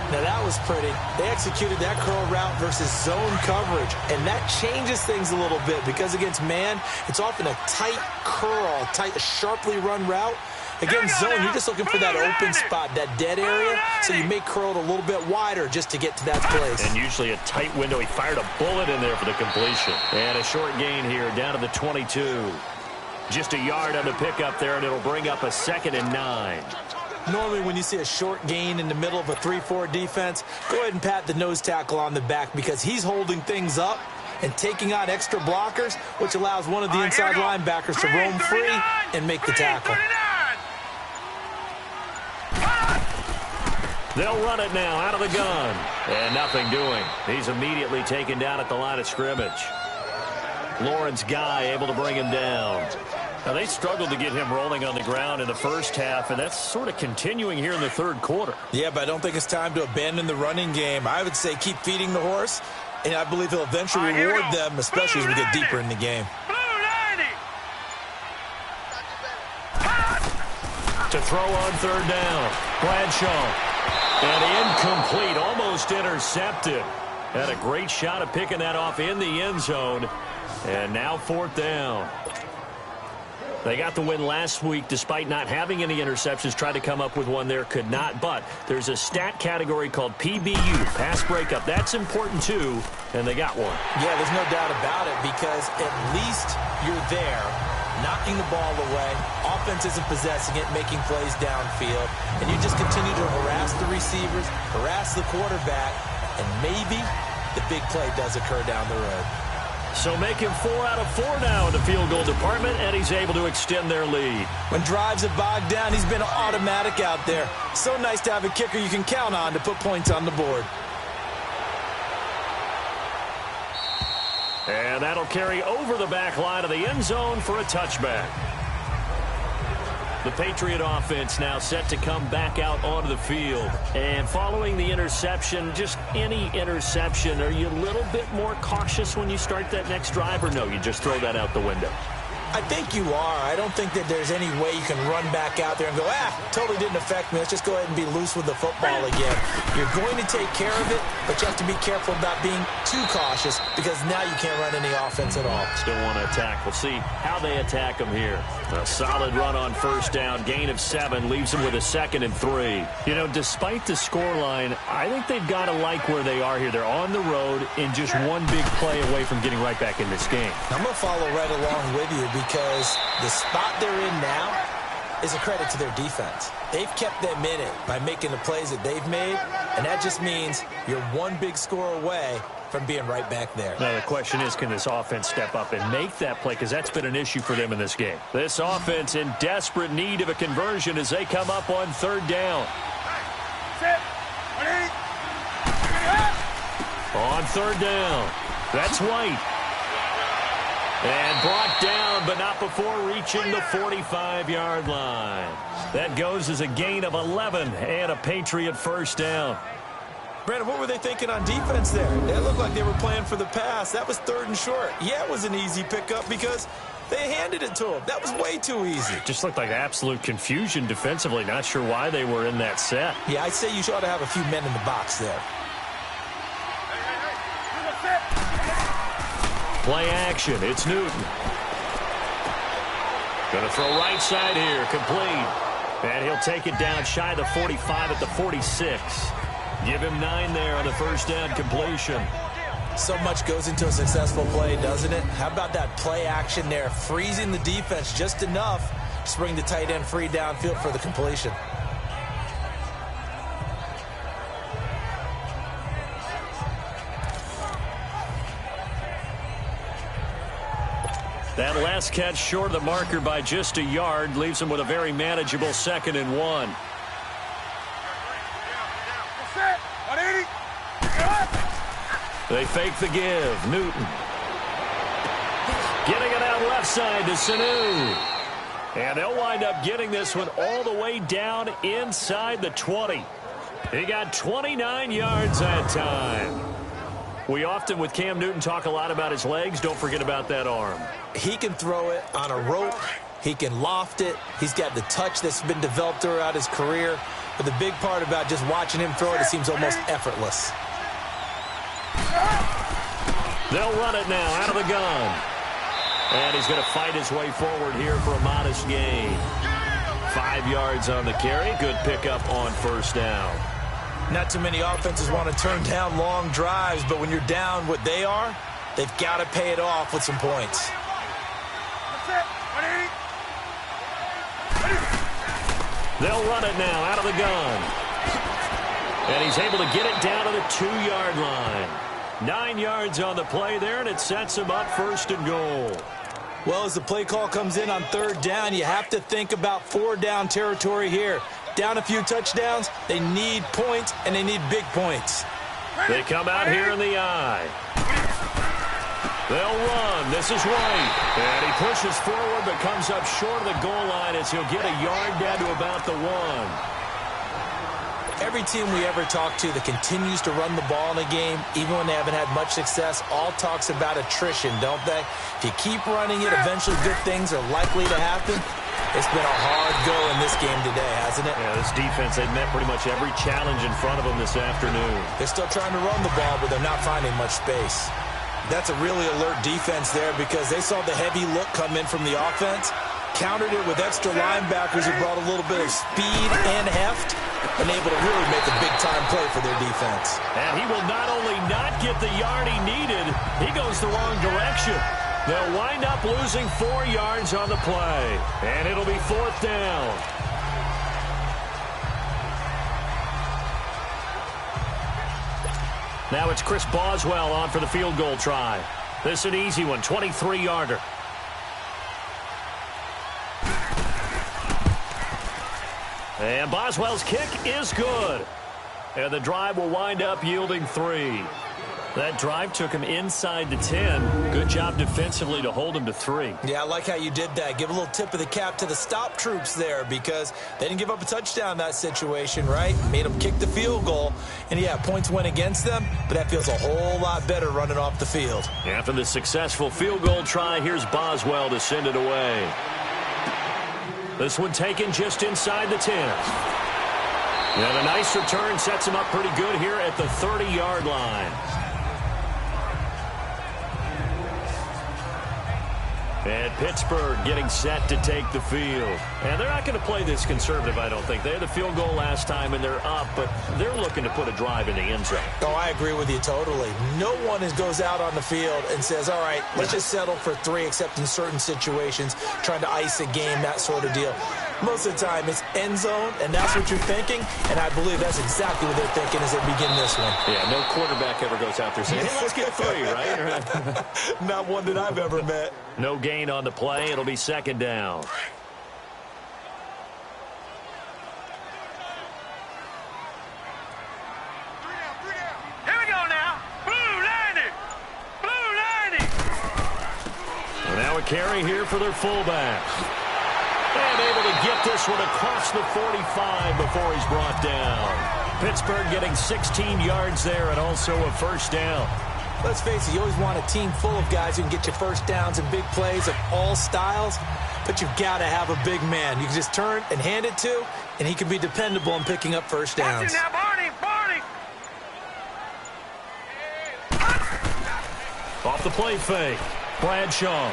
Now, that was pretty. They executed that curl route versus zone coverage, and that changes things a little bit because against man, it's often a tight curl, tight, sharply run route. Against zone, you're just looking for that open spot, that dead area, so you may curl it a little bit wider just to get to that place. And usually a tight window. He fired a bullet in there for the completion. And a short gain here down to the 22. Just a yard on the pickup there, and it'll bring up a 2nd and 9. Normally when you see a short gain in the middle of a 3-4 defense, go ahead and pat the nose tackle on the back because he's holding things up and taking out extra blockers, which allows one of the inside linebackers to roam free and make the tackle. They'll run it now out of the gun. And nothing doing. He's immediately taken down at the line of scrimmage. Lawrence Guy able to bring him down. Now, they struggled to get him rolling on the ground in the first half, and that's sort of continuing here in the third quarter. Yeah, but I don't think it's time to abandon the running game. I would say keep feeding the horse, and I believe he'll eventually reward them, especially as we get deeper in the game. To throw on third down. Bradshaw. And incomplete, almost intercepted. Had a great shot at picking that off in the end zone. And now 4th down. They got the win last week despite not having any interceptions. Tried to come up with one there, could not. But there's a stat category called PBU, pass breakup. That's important too, and they got one. Yeah, there's no doubt about it because at least you're there, knocking the ball away. Offense isn't possessing it, making plays downfield. And you just continue to harass the receivers, harass the quarterback, and maybe the big play does occur down the road. So make him 4 out of 4 now in the field goal department, and he's able to extend their lead. When drives are bogged down, he's been automatic out there. So nice to have a kicker you can count on to put points on the board. And that'll carry over the back line of the end zone for a touchback. The Patriot offense now set to come back out onto the field. And following the interception, just any interception, are you a little bit more cautious when you start that next drive, or no, you just throw that out the window? I think you are. I don't think that there's any way you can run back out there and go, totally didn't affect me. Let's just go ahead and be loose with the football again. You're going to take care of it, but you have to be careful about being too cautious because now you can't run any offense at all. Still want to attack. We'll see how they attack him here. A solid run on first down. Gain of 7 leaves them with a 2nd and 3. You know, despite the scoreline, I think they've got to like where they are here. They're on the road and just one big play away from getting right back in this game. I'm going to follow right along with you because the spot they're in now is a credit to their defense. They've kept them in it by making the plays that they've made, and that just means you're one big score away from being right back there. Now, the question is, can this offense step up and make that play? Because that's been an issue for them in this game. This offense in desperate need of a conversion as they come up on third down. On third down, that's White. And brought down, but not before reaching the 45-yard line. That goes as a gain of 11 and a Patriot first down. Brandon, what were they thinking on defense there? It looked like they were playing for the pass. That was 3rd and short. Yeah, it was an easy pickup because they handed it to him. That was way too easy. Just looked like absolute confusion defensively. Not sure why they were in that set. Yeah, I'd say you ought to have a few men in the box there. Play action. It's Newton. Going to throw right side here. Complete. And he'll take it down shy of the 45 at the 46. Give him 9 there on the first down completion. So much goes into a successful play, doesn't it? How about that play action there? Freezing the defense just enough to bring the tight end free downfield for the completion. That last catch short of the marker by just a yard leaves him with a very manageable 2nd and 1. They fake the give. Newton. Getting it out left side to Sanu. And they'll wind up getting this one all the way down inside the 20. He got 29 yards that time. We often, with Cam Newton, talk a lot about his legs. Don't forget about that arm. He can throw it on a rope. He can loft it. He's got the touch that's been developed throughout his career. But the big part about just watching him throw it seems almost effortless. They'll run it now out of the gun. And he's going to fight his way forward here for a modest gain. 5 yards on the carry. Good pickup on first down. Not too many offenses want to turn down long drives, but when you're down what they are, they've got to pay it off with some points. They'll run it now out of the gun. And he's able to get it down to the 2-yard line. 9 yards on the play there, and it sets him up first and goal. Well, as the play call comes in on third down, you have to think about 4-down territory here. Down a few touchdowns, they need points, and they need big points. They come out here in the eye. They'll run. This is White. And he pushes forward but comes up short of the goal line as he'll get a yard down to about the 1. Every team we ever talk to that continues to run the ball in a game, even when they haven't had much success, all talks about attrition, don't they? If you keep running it, eventually good things are likely to happen. It's been a hard go in this game today, hasn't it? Yeah, this defense, they've met pretty much every challenge in front of them this afternoon. They're still trying to run the ball, but they're not finding much space. That's a really alert defense there because they saw the heavy look come in from the offense, countered it with extra linebackers who brought a little bit of speed and heft, and able to really make a big-time play for their defense. And he will not only not get the yard he needed, he goes the wrong direction. They'll wind up losing 4 yards on the play, and it'll be 4th down. Now it's Chris Boswell on for the field goal try. This is an easy one, 23-yarder. And Boswell's kick is good. And the drive will wind up yielding 3. That drive took him inside the 10. Good job defensively to hold him to 3. Yeah, I like how you did that. Give a little tip of the cap to the stop troops there because they didn't give up a touchdown in that situation, right? Made them kick the field goal. And, yeah, points went against them, but that feels a whole lot better running off the field. After the successful field goal try, here's Boswell to send it away. This one taken just inside the 10. And a nice return sets him up pretty good here at the 30-yard line. And Pittsburgh getting set to take the field. And they're not going to play this conservative, I don't think. They had the field goal last time, and they're up, but they're looking to put a drive in the end zone. Oh, I agree with you totally. No one goes out on the field and says, all right, let's just settle for 3, except in certain situations, trying to ice a game, that sort of deal. Most of the time, it's end zone, and that's what you're thinking, and I believe that's exactly what they're thinking as they begin this one. Yeah, no quarterback ever goes out there saying, hey, let's get 3, right? Not one that I've ever met. No gain on the play. It'll be 2nd down. Here we go now. Blue 90. Blue 90. And now a carry here for their fullback. And able to get this one across the 45 before he's brought down. Pittsburgh getting 16 yards there and also a first down. Let's face it, you always want a team full of guys who can get you first downs and big plays of all styles, but you've got to have a big man. You can just turn and hand it to, and he can be dependable in picking up first downs. Now, Barney. Off the play fake, Bradshaw.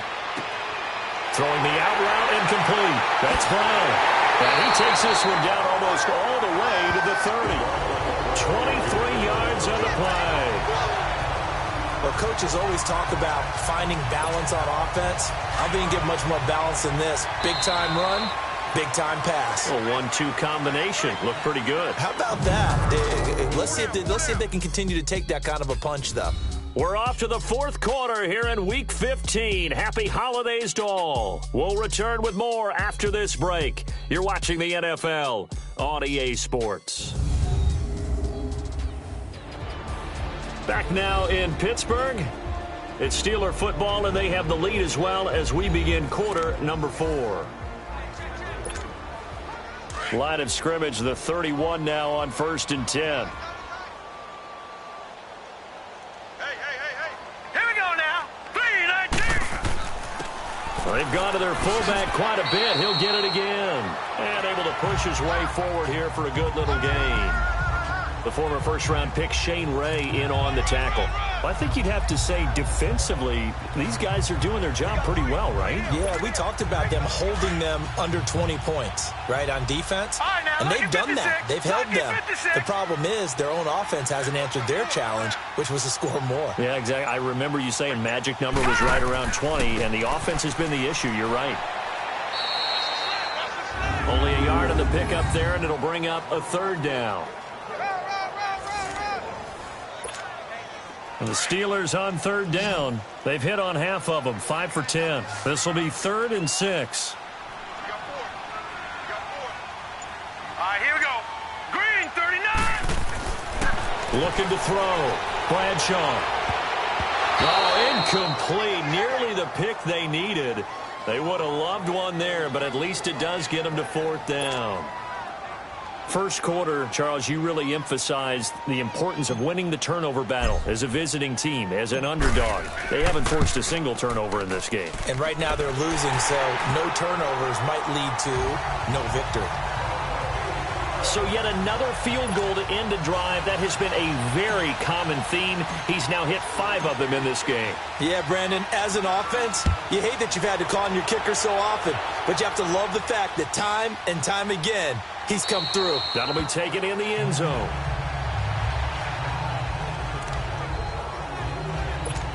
Throwing the out route incomplete. That's Brown. And he takes this one down almost all the way to the 30. 23 yards on the play. Well, coaches always talk about finding balance on offense. I didn't get much more balance than this. Big-time run, big-time pass. A 1-2 combination. Looked pretty good. How about that? Let's see if they can continue to take that kind of a punch, though. We're off to the 4th quarter here in Week 15. Happy holidays to all. We'll return with more after this break. You're watching the NFL on EA Sports. Back now in Pittsburgh. It's Steeler football, and they have the lead as well as we begin quarter number 4. Line of scrimmage, the 31 now on 1st and 10. They've gone to their fullback quite a bit. He'll get it again. And able to push his way forward here for a good little gain. The former first-round pick, Shane Ray, in on the tackle. I think you'd have to say defensively, these guys are doing their job pretty well, right? Yeah, we talked about them holding them under 20 points, right, on defense. And they've done that. They've held them. The problem is their own offense hasn't answered their challenge, which was to score more. Yeah, exactly. I remember you saying magic number was right around 20, and the offense has been the issue. You're right. Only a yard on the pickup there, and it'll bring up a third down. And the Steelers on third down. They've hit on half of them, 5 for 10. This will be 3rd and 6. All right, here we go. Green, 39. Looking to throw. Bradshaw. Oh, incomplete. Nearly the pick they needed. They would have loved one there, but at least it does get them to 4th down. First quarter, Charles, you really emphasized the importance of winning the turnover battle as a visiting team, as an underdog. They haven't forced a single turnover in this game. And right now they're losing, so no turnovers might lead to no victory. So yet another field goal to end a drive. That has been a very common theme. He's now hit 5 of them in this game. Yeah, Brandon, as an offense, you hate that you've had to call on your kicker so often, but you have to love the fact that time and time again, he's come through. That'll be taken in the end zone.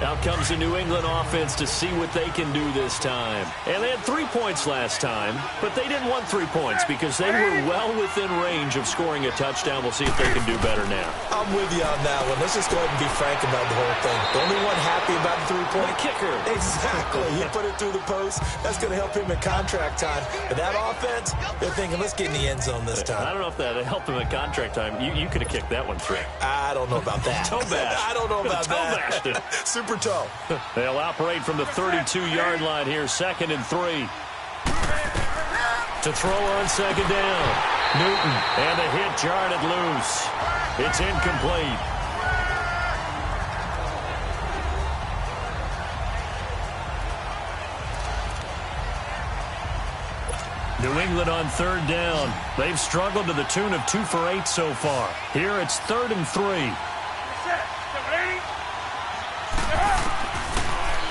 Out comes the New England offense to see what they can do this time. And they had 3 points last time, but they didn't want 3 points because they were well within range of scoring a touchdown. We'll see if they can do better now. I'm with you on that one. Let's just go ahead and be frank about the whole thing. The only one happy about the 3-point kicker. Exactly. He put it through the post. That's going to help him in contract time. But that offense, they're thinking, let's get in the end zone this time. I don't know if that helped him in contract time. You could have kicked that one through. I don't know about that. Toe bash. I don't know about that. Super toe. They'll operate from the 32-yard line here, 2nd and 3. To throw on 2nd down. Newton, and the hit jarred it loose. It's incomplete. New England on 3rd down. They've struggled to the tune of 2 for 8 so far. Here it's 3rd and 3.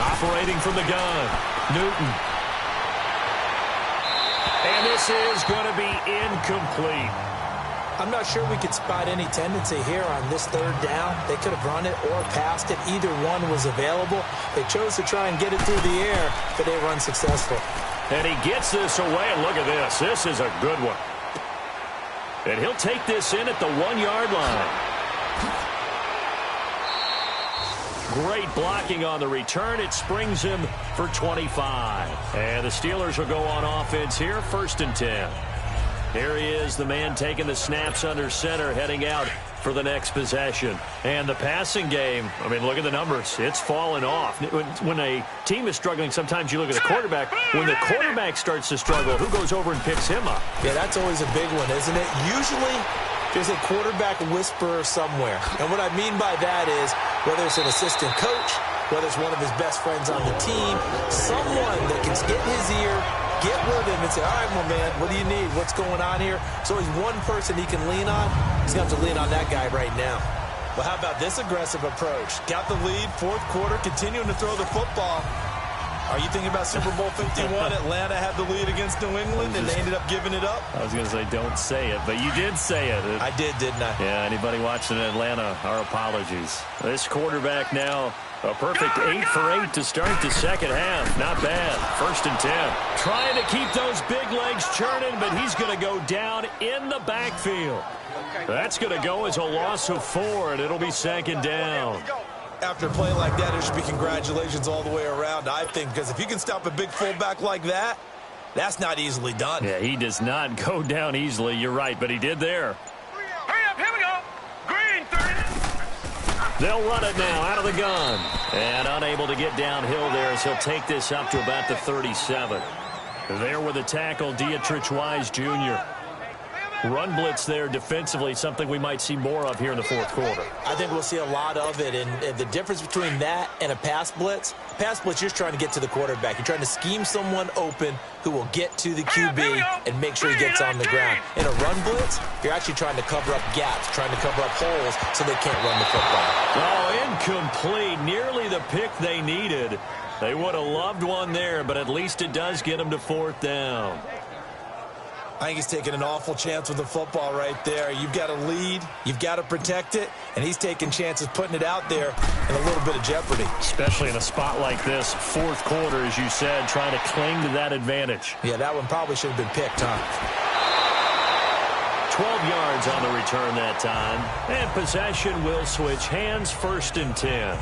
Operating from the gun, Newton. And this is going to be incomplete. I'm not sure we could spot any tendency here on this 3rd down. They could have run it or passed it. Either one was available. They chose to try and get it through the air, but they were unsuccessful. And he gets this away, and look at this. This is a good one. And he'll take this in at the 1-yard line. Great blocking on the return. It springs him for 25. And the Steelers will go on offense here, 1st and 10. Here he is, the man taking the snaps under center, heading out for the next possession. And the passing game, I mean, look at the numbers. It's fallen off. When a team is struggling, sometimes you look at the quarterback. When the quarterback starts to struggle, who goes over and picks him up? Yeah, that's always a big one, isn't it? Usually, there's a quarterback whisperer somewhere. And what I mean by that is, whether it's an assistant coach, whether it's one of his best friends on the team, someone that can get in his ear, get with him and say, all right, my man, what do you need? What's going on here? So he's one person he can lean on. He's going to have to lean on that guy right now. Well, how about this aggressive approach? Got the lead, 4th quarter, continuing to throw the football. Are you thinking about Super Bowl 51? Atlanta had the lead against New England, and they ended up giving it up? I was going to say don't say it, but you did say it. I did, didn't I? Yeah, anybody watching Atlanta, our apologies. This quarterback now, a perfect 8 for 8 to start the 2nd half. Not bad. 1st and 10. Trying to keep those big legs churning, but he's going to go down in the backfield. That's going to go as a loss of 4, and it'll be 2nd down. After a play like that, there should be congratulations all the way around, I think, because if you can stop a big fullback like that, that's not easily done. Yeah, he does not go down easily. You're right, but he did there. Hurry up, here we go. Green, 30. They'll run it now out of the gun. And unable to get downhill there as he'll take this up to about the 37. There with the tackle, Dietrich Wise Jr. Run blitz there defensively, something we might see more of here in the fourth quarter. I think we'll see a lot of it, and the difference between that and a pass blitz, you're just trying to get to the quarterback. You're trying to scheme someone open who will get to the QB and make sure he gets on the ground. In a run blitz, you're actually trying to cover up gaps, trying to cover up holes so they can't run the football. Oh, incomplete. Nearly the pick they needed. They would have loved one there, but at least it does get them to fourth down. I think he's taking an awful chance with the football right there. You've got to lead, you've got to protect it, and he's taking chances putting it out there in a little bit of jeopardy. Especially in a spot like this, fourth quarter, as you said, trying to cling to that advantage. Yeah, that one probably should have been picked, huh? 12 yards on the return that time. And possession will switch hands, 1st and 10.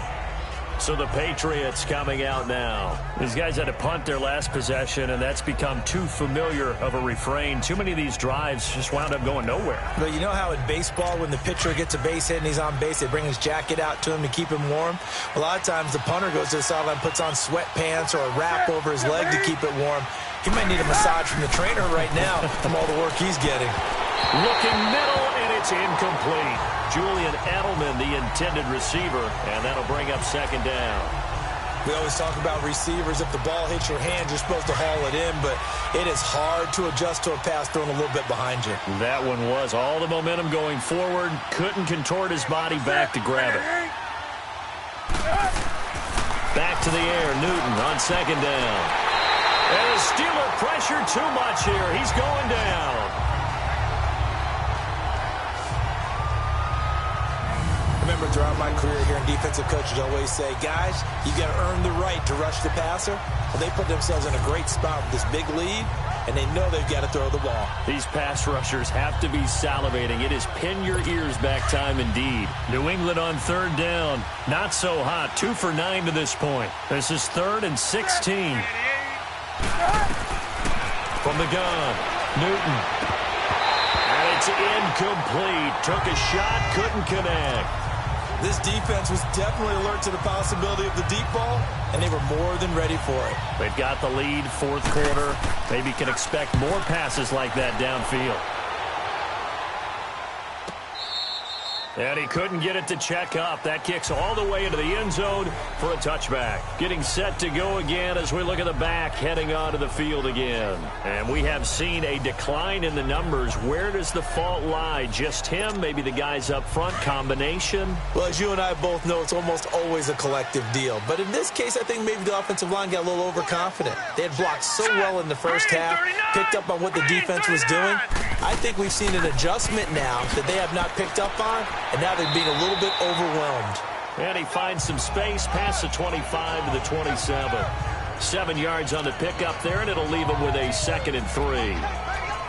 So the Patriots coming out now. These guys had to punt their last possession, and that's become too familiar of a refrain. Too many of these drives just wound up going nowhere. But you know how in baseball, when the pitcher gets a base hit and he's on base, they bring his jacket out to him to keep him warm? A lot of times the punter goes to the sideline, puts on sweatpants or a wrap over his leg to keep it warm. He might need a massage from the trainer right now from all the work he's getting. Looking middle, and it's incomplete. Julian Edelman, the intended receiver, and that'll bring up 2nd down. We always talk about receivers. If the ball hits your hand, you're supposed to haul it in, but it is hard to adjust to a pass thrown a little bit behind you. That one was all the momentum going forward. Couldn't contort his body back to grab it. Back to the air, Newton on 2nd down. And the Steeler pressure too much here. He's going down. Remember, throughout my career here in defensive coaches, I always say, guys, you got to earn the right to rush the passer. Well, they put themselves in a great spot with this big lead, and they know they've got to throw the ball. These pass rushers have to be salivating. It is pin your ears back time indeed. New England on 3rd down. Not so hot. 2 for 9 to this point. This is 3rd and 16. From the gun, Newton. And it's incomplete. Took a shot, couldn't connect. This defense was definitely alert to the possibility of the deep ball, and they were more than ready for it. They've got the lead, 4th quarter. Maybe can expect more passes like that downfield. And he couldn't get it to check up. That kicks all the way into the end zone for a touchback. Getting set to go again as we look at the back, heading onto the field again. And we have seen a decline in the numbers. Where does the fault lie? Just him? Maybe the guys up front? Combination? Well, as you and I both know, it's almost always a collective deal. But in this case, I think maybe the offensive line got a little overconfident. They had blocked so well in the first half, picked up on what the defense was doing. I think we've seen an adjustment now that they have not picked up on, and now they're being a little bit overwhelmed. And he finds some space past the 25 to the 27. 7 yards on the pickup there, and it'll leave him with a 2nd and 3.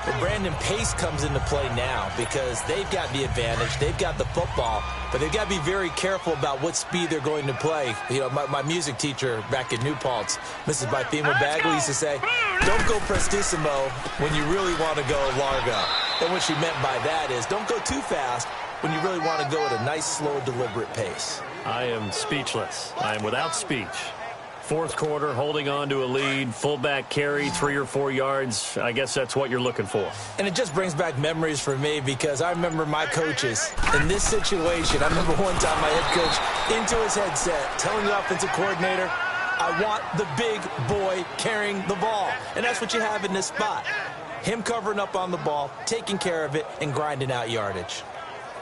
Well, Brandon, pace comes into play now because they've got the advantage. They've got the football, but they've got to be very careful about what speed they're going to play. You know, my music teacher back in New Paltz, Mrs. Bythema Bagley, used to say, don't go prestissimo when you really want to go largo. And what she meant by that is don't go too fast when you really want to go at a nice, slow, deliberate pace. I am speechless. I am without speech. 4th quarter, holding on to a lead, fullback carry, 3 or 4 yards. I guess that's what you're looking for. And it just brings back memories for me because I remember my coaches in this situation. I remember one time my head coach into his headset telling the offensive coordinator, I want the big boy carrying the ball. And that's what you have in this spot. Him covering up on the ball, taking care of it, and grinding out yardage.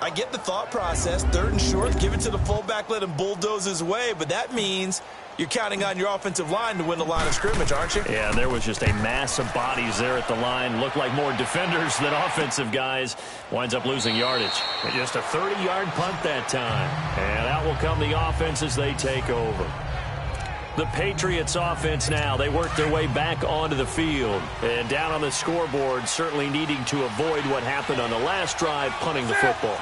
I get the thought process, 3rd and short, give it to the fullback, let him bulldoze his way, but that means you're counting on your offensive line to win the line of scrimmage, aren't you? Yeah, there was just a mass of bodies there at the line. Looked like more defenders than offensive guys. Winds up losing yardage. And just a 30-yard punt that time. And out will come the offense as they take over. The Patriots offense now, they work their way back onto the field. And down on the scoreboard, certainly needing to avoid what happened on the last drive, punting the football.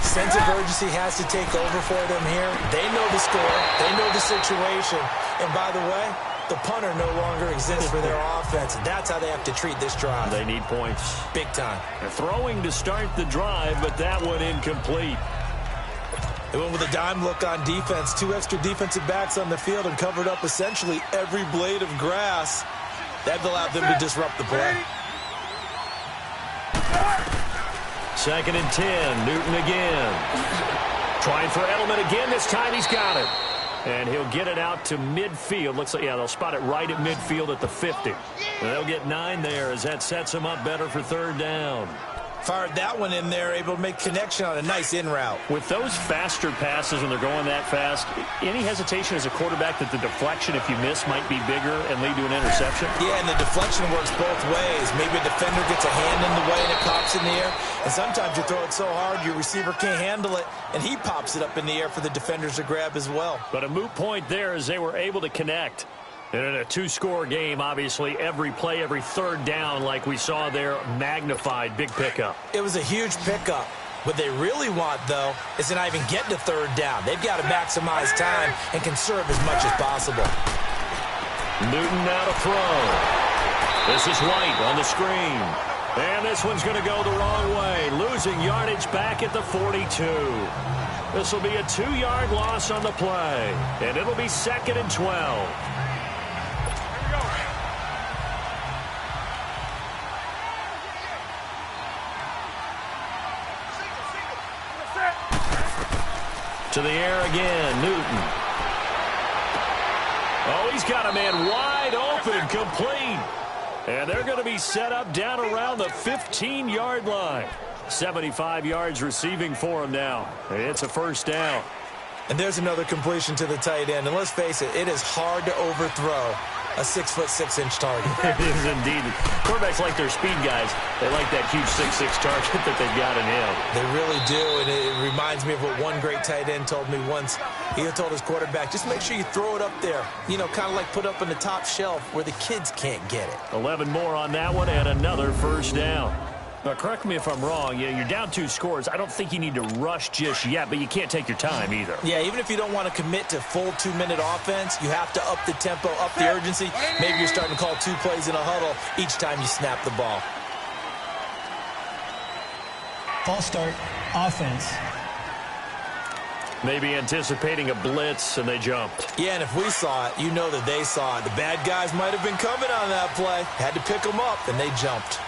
Sense of urgency has to take over for them here. They know the score. They know the situation. And by the way, the punter no longer exists for their offense. That's how they have to treat this drive. They need points. Big time. They're throwing to start the drive, but that one incomplete. They went with a dime look on defense. 2 extra defensive backs on the field and covered up essentially every blade of grass. That allowed them to disrupt the play. 2nd and 10. Newton again. Trying for Edelman again. This time he's got it. And he'll get it out to midfield. Looks like, yeah, they'll spot it right at midfield at the 50. They'll get 9 there as that sets him up better for 3rd down. Fired that one in there, able to make connection on a nice in route. With those faster passes when they're going that fast, any hesitation as a quarterback that the deflection, if you miss, might be bigger and lead to an interception? Yeah, and the deflection works both ways. Maybe a defender gets a hand in the way and it pops in the air. And sometimes you throw it so hard your receiver can't handle it, and he pops it up in the air for the defenders to grab as well. But a moot point there as they were able to connect. And in a 2-score game, obviously, every play, every 3rd down, like we saw there, magnified. Big pickup. It was a huge pickup. What they really want, though, is to not even get to 3rd down. They've got to maximize time and conserve as much as possible. Newton now to throw. This is White on the screen. And this one's going to go the wrong way, losing yardage back at the 42. This will be a 2-yard loss on the play, and it'll be 2nd and 12. To the air again, Newton. Oh, he's got a man wide open, complete. And they're going to be set up down around the 15-yard line. 75 yards receiving for him now. It's a 1st down. And there's another completion to the tight end. And let's face it, it is hard to overthrow a 6'6" target. It is indeed. Quarterbacks like their speed guys. They like that huge 6'6" target that they've got in him. They really do, and it reminds me of what one great tight end told me once. He told his quarterback, just make sure you throw it up there. You know, kind of like put up on the top shelf where the kids can't get it. 11 more on that one and another 1st down. Now, correct me if I'm wrong. You're down 2 scores. I don't think you need to rush just yet, but you can't take your time either. Yeah, even if you don't want to commit to full 2-minute offense, you have to up the tempo, up the urgency. Maybe you're starting to call 2 plays in a huddle each time you snap the ball. False start, offense. Maybe anticipating a blitz, and they jumped. Yeah, and if we saw it, you know that they saw it. The bad guys might have been coming on that play. Had to pick them up, and they jumped.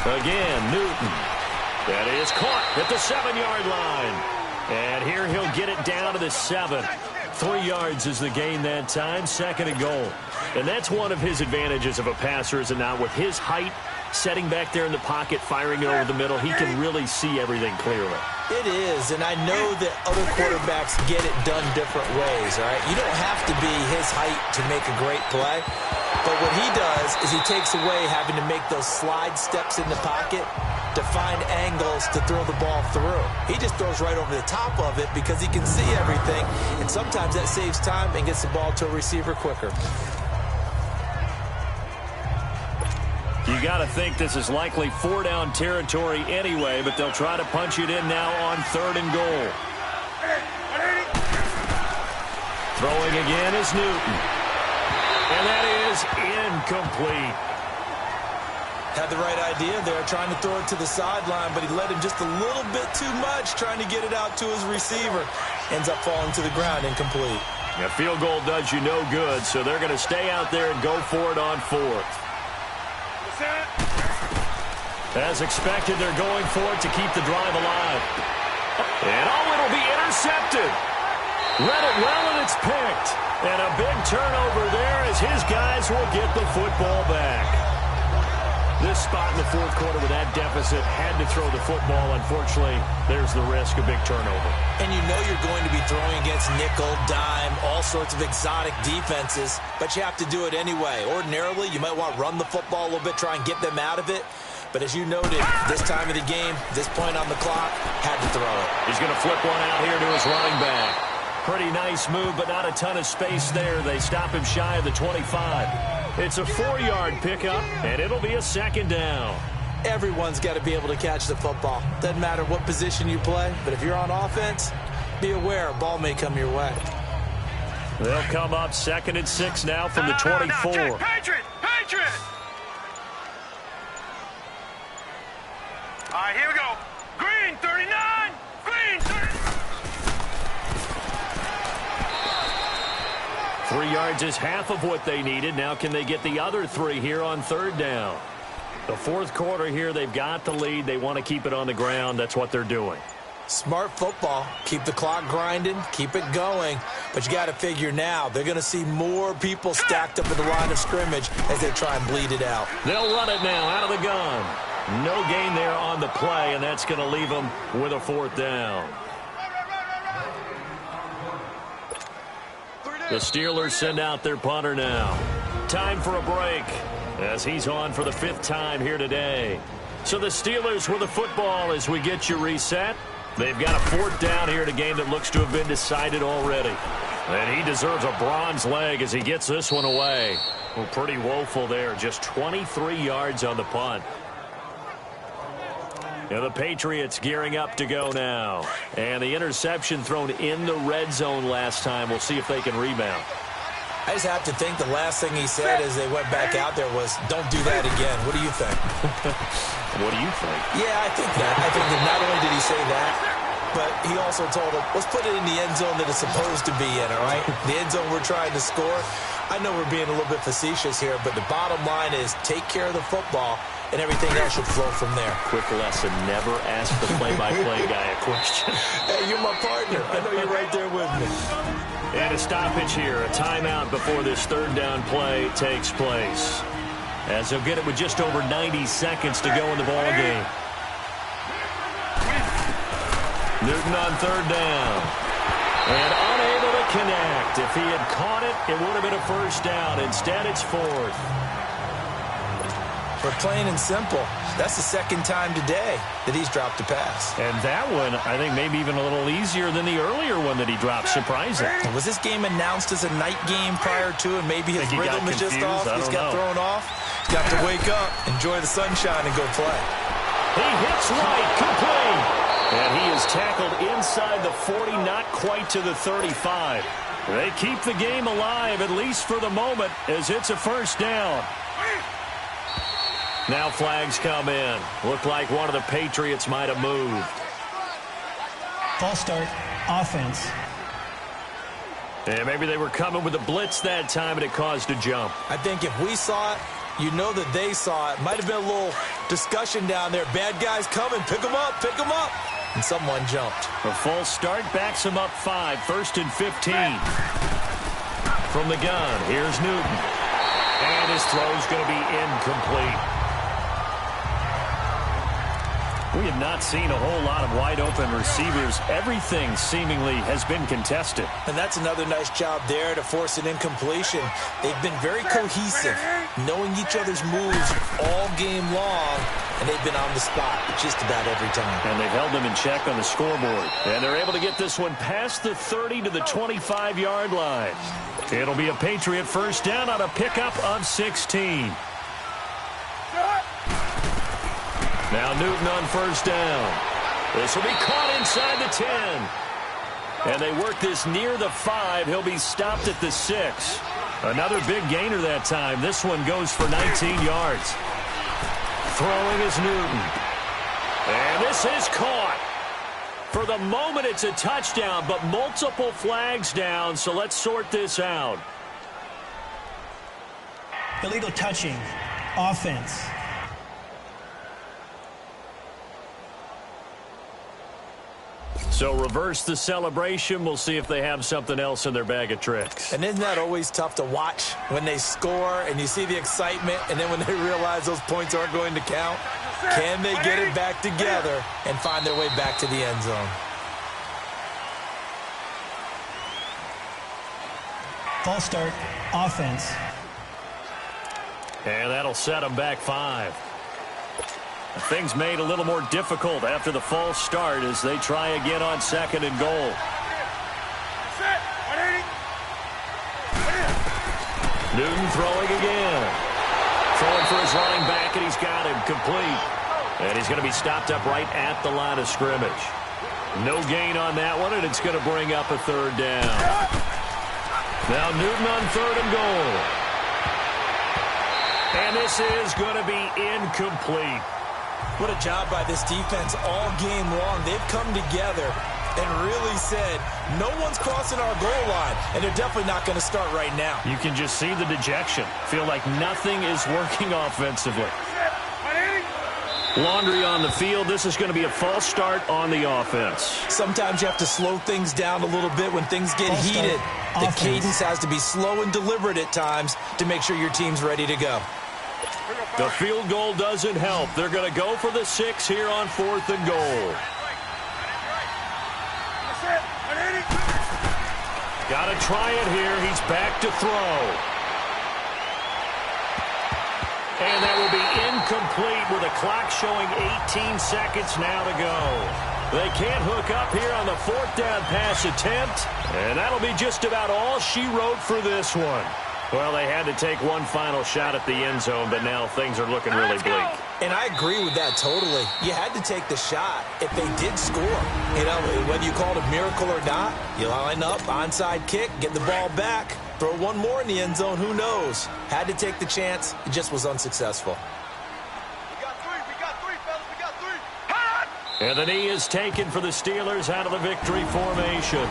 Again, Newton. That is caught at the 7-yard line. And here he'll get it down to the 7. 3 yards is the gain that time, 2nd and goal. And that's one of his advantages of a passer, is it not? With his height, setting back there in the pocket, firing it over the middle, he can really see everything clearly. It is, and I know that other quarterbacks get it done different ways, all right? You don't have to be his height to make a great play. But what he does is he takes away having to make those slide steps in the pocket to find angles to throw the ball through. He just throws right over the top of it because he can see everything, and sometimes that saves time and gets the ball to a receiver quicker. You got to think this is likely 4-down territory anyway, but they'll try to punch it in now on 3rd and goal. Throwing again is Newton. And that is incomplete. Had the right idea there, trying to throw it to the sideline, but he led him just a little bit too much, trying to get it out to his receiver. Ends up falling to the ground, incomplete. A field goal does you no good, so they're going to stay out there and go for it on 4th. As expected, they're going for it to keep the drive alive. And it'll be intercepted. Read it well, and it's picked. And a big turnover there as his guys will get the football back. This spot in the 4th quarter with that deficit had to throw the football. Unfortunately, there's the risk of big turnover. And you know you're going to be throwing against nickel, dime, all sorts of exotic defenses, but you have to do it anyway. Ordinarily, you might want to run the football a little bit, try and get them out of it. But as you noted, this time of the game, this point on the clock, had to throw it. He's going to flip one out here to his running back. Pretty nice move, but not a ton of space there. They stop him shy of the 25. It's a 4-yard pickup, and it'll be a 2nd down. Everyone's got to be able to catch the football. Doesn't matter what position you play, but if you're on offense, be aware a ball may come your way. They'll come up 2nd and 6 now from the 24. No, Patriot! All right, here we go. Green, 39. Green, 39. yards is half of what they needed. Now can they get the other 3 here on third down? The fourth quarter here, they've got the lead. They want to keep it on the ground. That's what they're doing. Smart football. Keep the clock grinding. Keep it going. But you got to figure now, they're going to see more people stacked up at the line of scrimmage as they try and bleed it out. They'll run it now out of the gun. No gain there on the play, and that's going to leave them with a fourth down. The Steelers send out their punter now. Time for a break as he's on for the 5th time here today. So the Steelers with the football as we get you reset. They've got a 4th down here in a game that looks to have been decided already. And he deserves a bronze leg as he gets this one away. Well, pretty woeful there. Just 23 yards on the punt. Now the Patriots gearing up to go now. And the interception thrown in the red zone last time. We'll see if they can rebound. I just have to think the last thing he said as they went back out there was, don't do that again. What do you think? What do you think? Yeah, I think that. I think that not only did he say that, but he also told them, let's put it in the end zone that it's supposed to be in, all right? The end zone we're trying to score. I know we're being a little bit facetious here, but the bottom line is take care of the football, and everything else should flow from there. Quick lesson, never ask the play-by-play guy a question. Hey, you're my partner. I know you're right there with me. And a stoppage here, a timeout before this 3rd down play takes place. As they'll get it with just over 90 seconds to go in the ball game. Newton on 3rd down. And unable to connect. If he had caught it, it would have been a 1st down. Instead, it's 4th. For plain and simple, that's the 2nd time today that he's dropped a pass. And that one, I think, maybe even a little easier than the earlier one that he dropped. Surprising. Was this game announced as a night game prior to, and maybe his rhythm is just off? He's got thrown off. He's got to wake up, enjoy the sunshine, and go play. He hits right, complete. And he is tackled inside the 40, not quite to the 35. They keep the game alive, at least for the moment, as it's a 1st down. Now flags come in. Looked like one of the Patriots might have moved. False start, offense. And maybe they were coming with a blitz that time, and it caused a jump. I think if we saw it, you know that they saw it. Might have been a little discussion down there. Bad guys coming. Pick them up. Pick them up. And someone jumped. A false start backs him up 5. 1st and 15. From the gun, here's Newton. And his throw's going to be incomplete. We have not seen a whole lot of wide-open receivers. Everything seemingly has been contested. And that's another nice job there to force an incompletion. They've been very cohesive, knowing each other's moves all game long, and they've been on the spot just about every time. And they've held them in check on the scoreboard. And they're able to get this one past the 30 to the 25-yard line. It'll be a Patriot 1st down on a pickup of 16. Now Newton on 1st down. This will be caught inside the 10. And they work this near the 5. He'll be stopped at the 6. Another big gainer that time. This one goes for 19 yards. Throwing is Newton. And this is caught. For the moment, it's a touchdown, but multiple flags down, so let's sort this out. Illegal touching, offense. So reverse the celebration. We'll see if they have something else in their bag of tricks. And isn't that always tough to watch when they score and you see the excitement, and then when they realize those points aren't going to count? Can they get it back together and find their way back to the end zone? False start, offense. And that'll set them back 5. Things made a little more difficult after the false start as they try again on 2nd and goal. Newton throwing again. Throwing for his running back, and he's got him complete. And he's going to be stopped up right at the line of scrimmage. No gain on that one, and it's going to bring up a 3rd down. Now Newton on 3rd and goal. And this is going to be incomplete. What a job by this defense all game long. They've come together and really said, no one's crossing our goal line, and they're definitely not going to start right now. You can just see the dejection. Feel like nothing is working offensively. Laundry on the field. This is going to be a false start on the offense. Sometimes you have to slow things down a little bit when things get heated. The cadence has to be slow and deliberate at times to make sure your team's ready to go. The field goal doesn't help. They're going to go for the 6 here on 4th and goal. Got to try it here. He's back to throw. And that will be incomplete with a clock showing 18 seconds now to go. They can't hook up here on the 4th down pass attempt. And that'll be just about all she wrote for this one. Well, they had to take one final shot at the end zone, but now things are looking really bleak. And I agree with that totally. You had to take the shot if they did score. You know, whether you call it a miracle or not, you line up, onside kick, get the ball back, throw one more in the end zone, who knows? Had to take the chance. It just was unsuccessful. We got three, fellas. We got three. Hot! And the knee is taken for the Steelers out of the victory formation.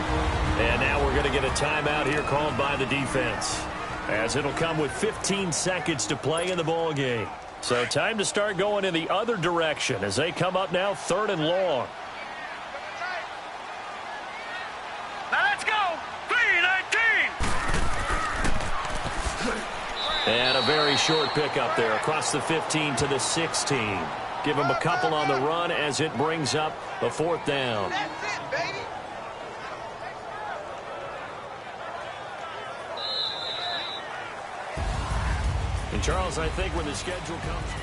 And now we're going to get a timeout here called by the defense, as it'll come with 15 seconds to play in the ball game. So time to start going in the other direction as they come up now 3rd and long. Now let's go. 3:19. And a very short pickup there across the 15 to the 16. Give them a couple on the run as it brings up the 4th down. That's it, baby. And Charles, I think when the schedule comes...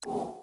you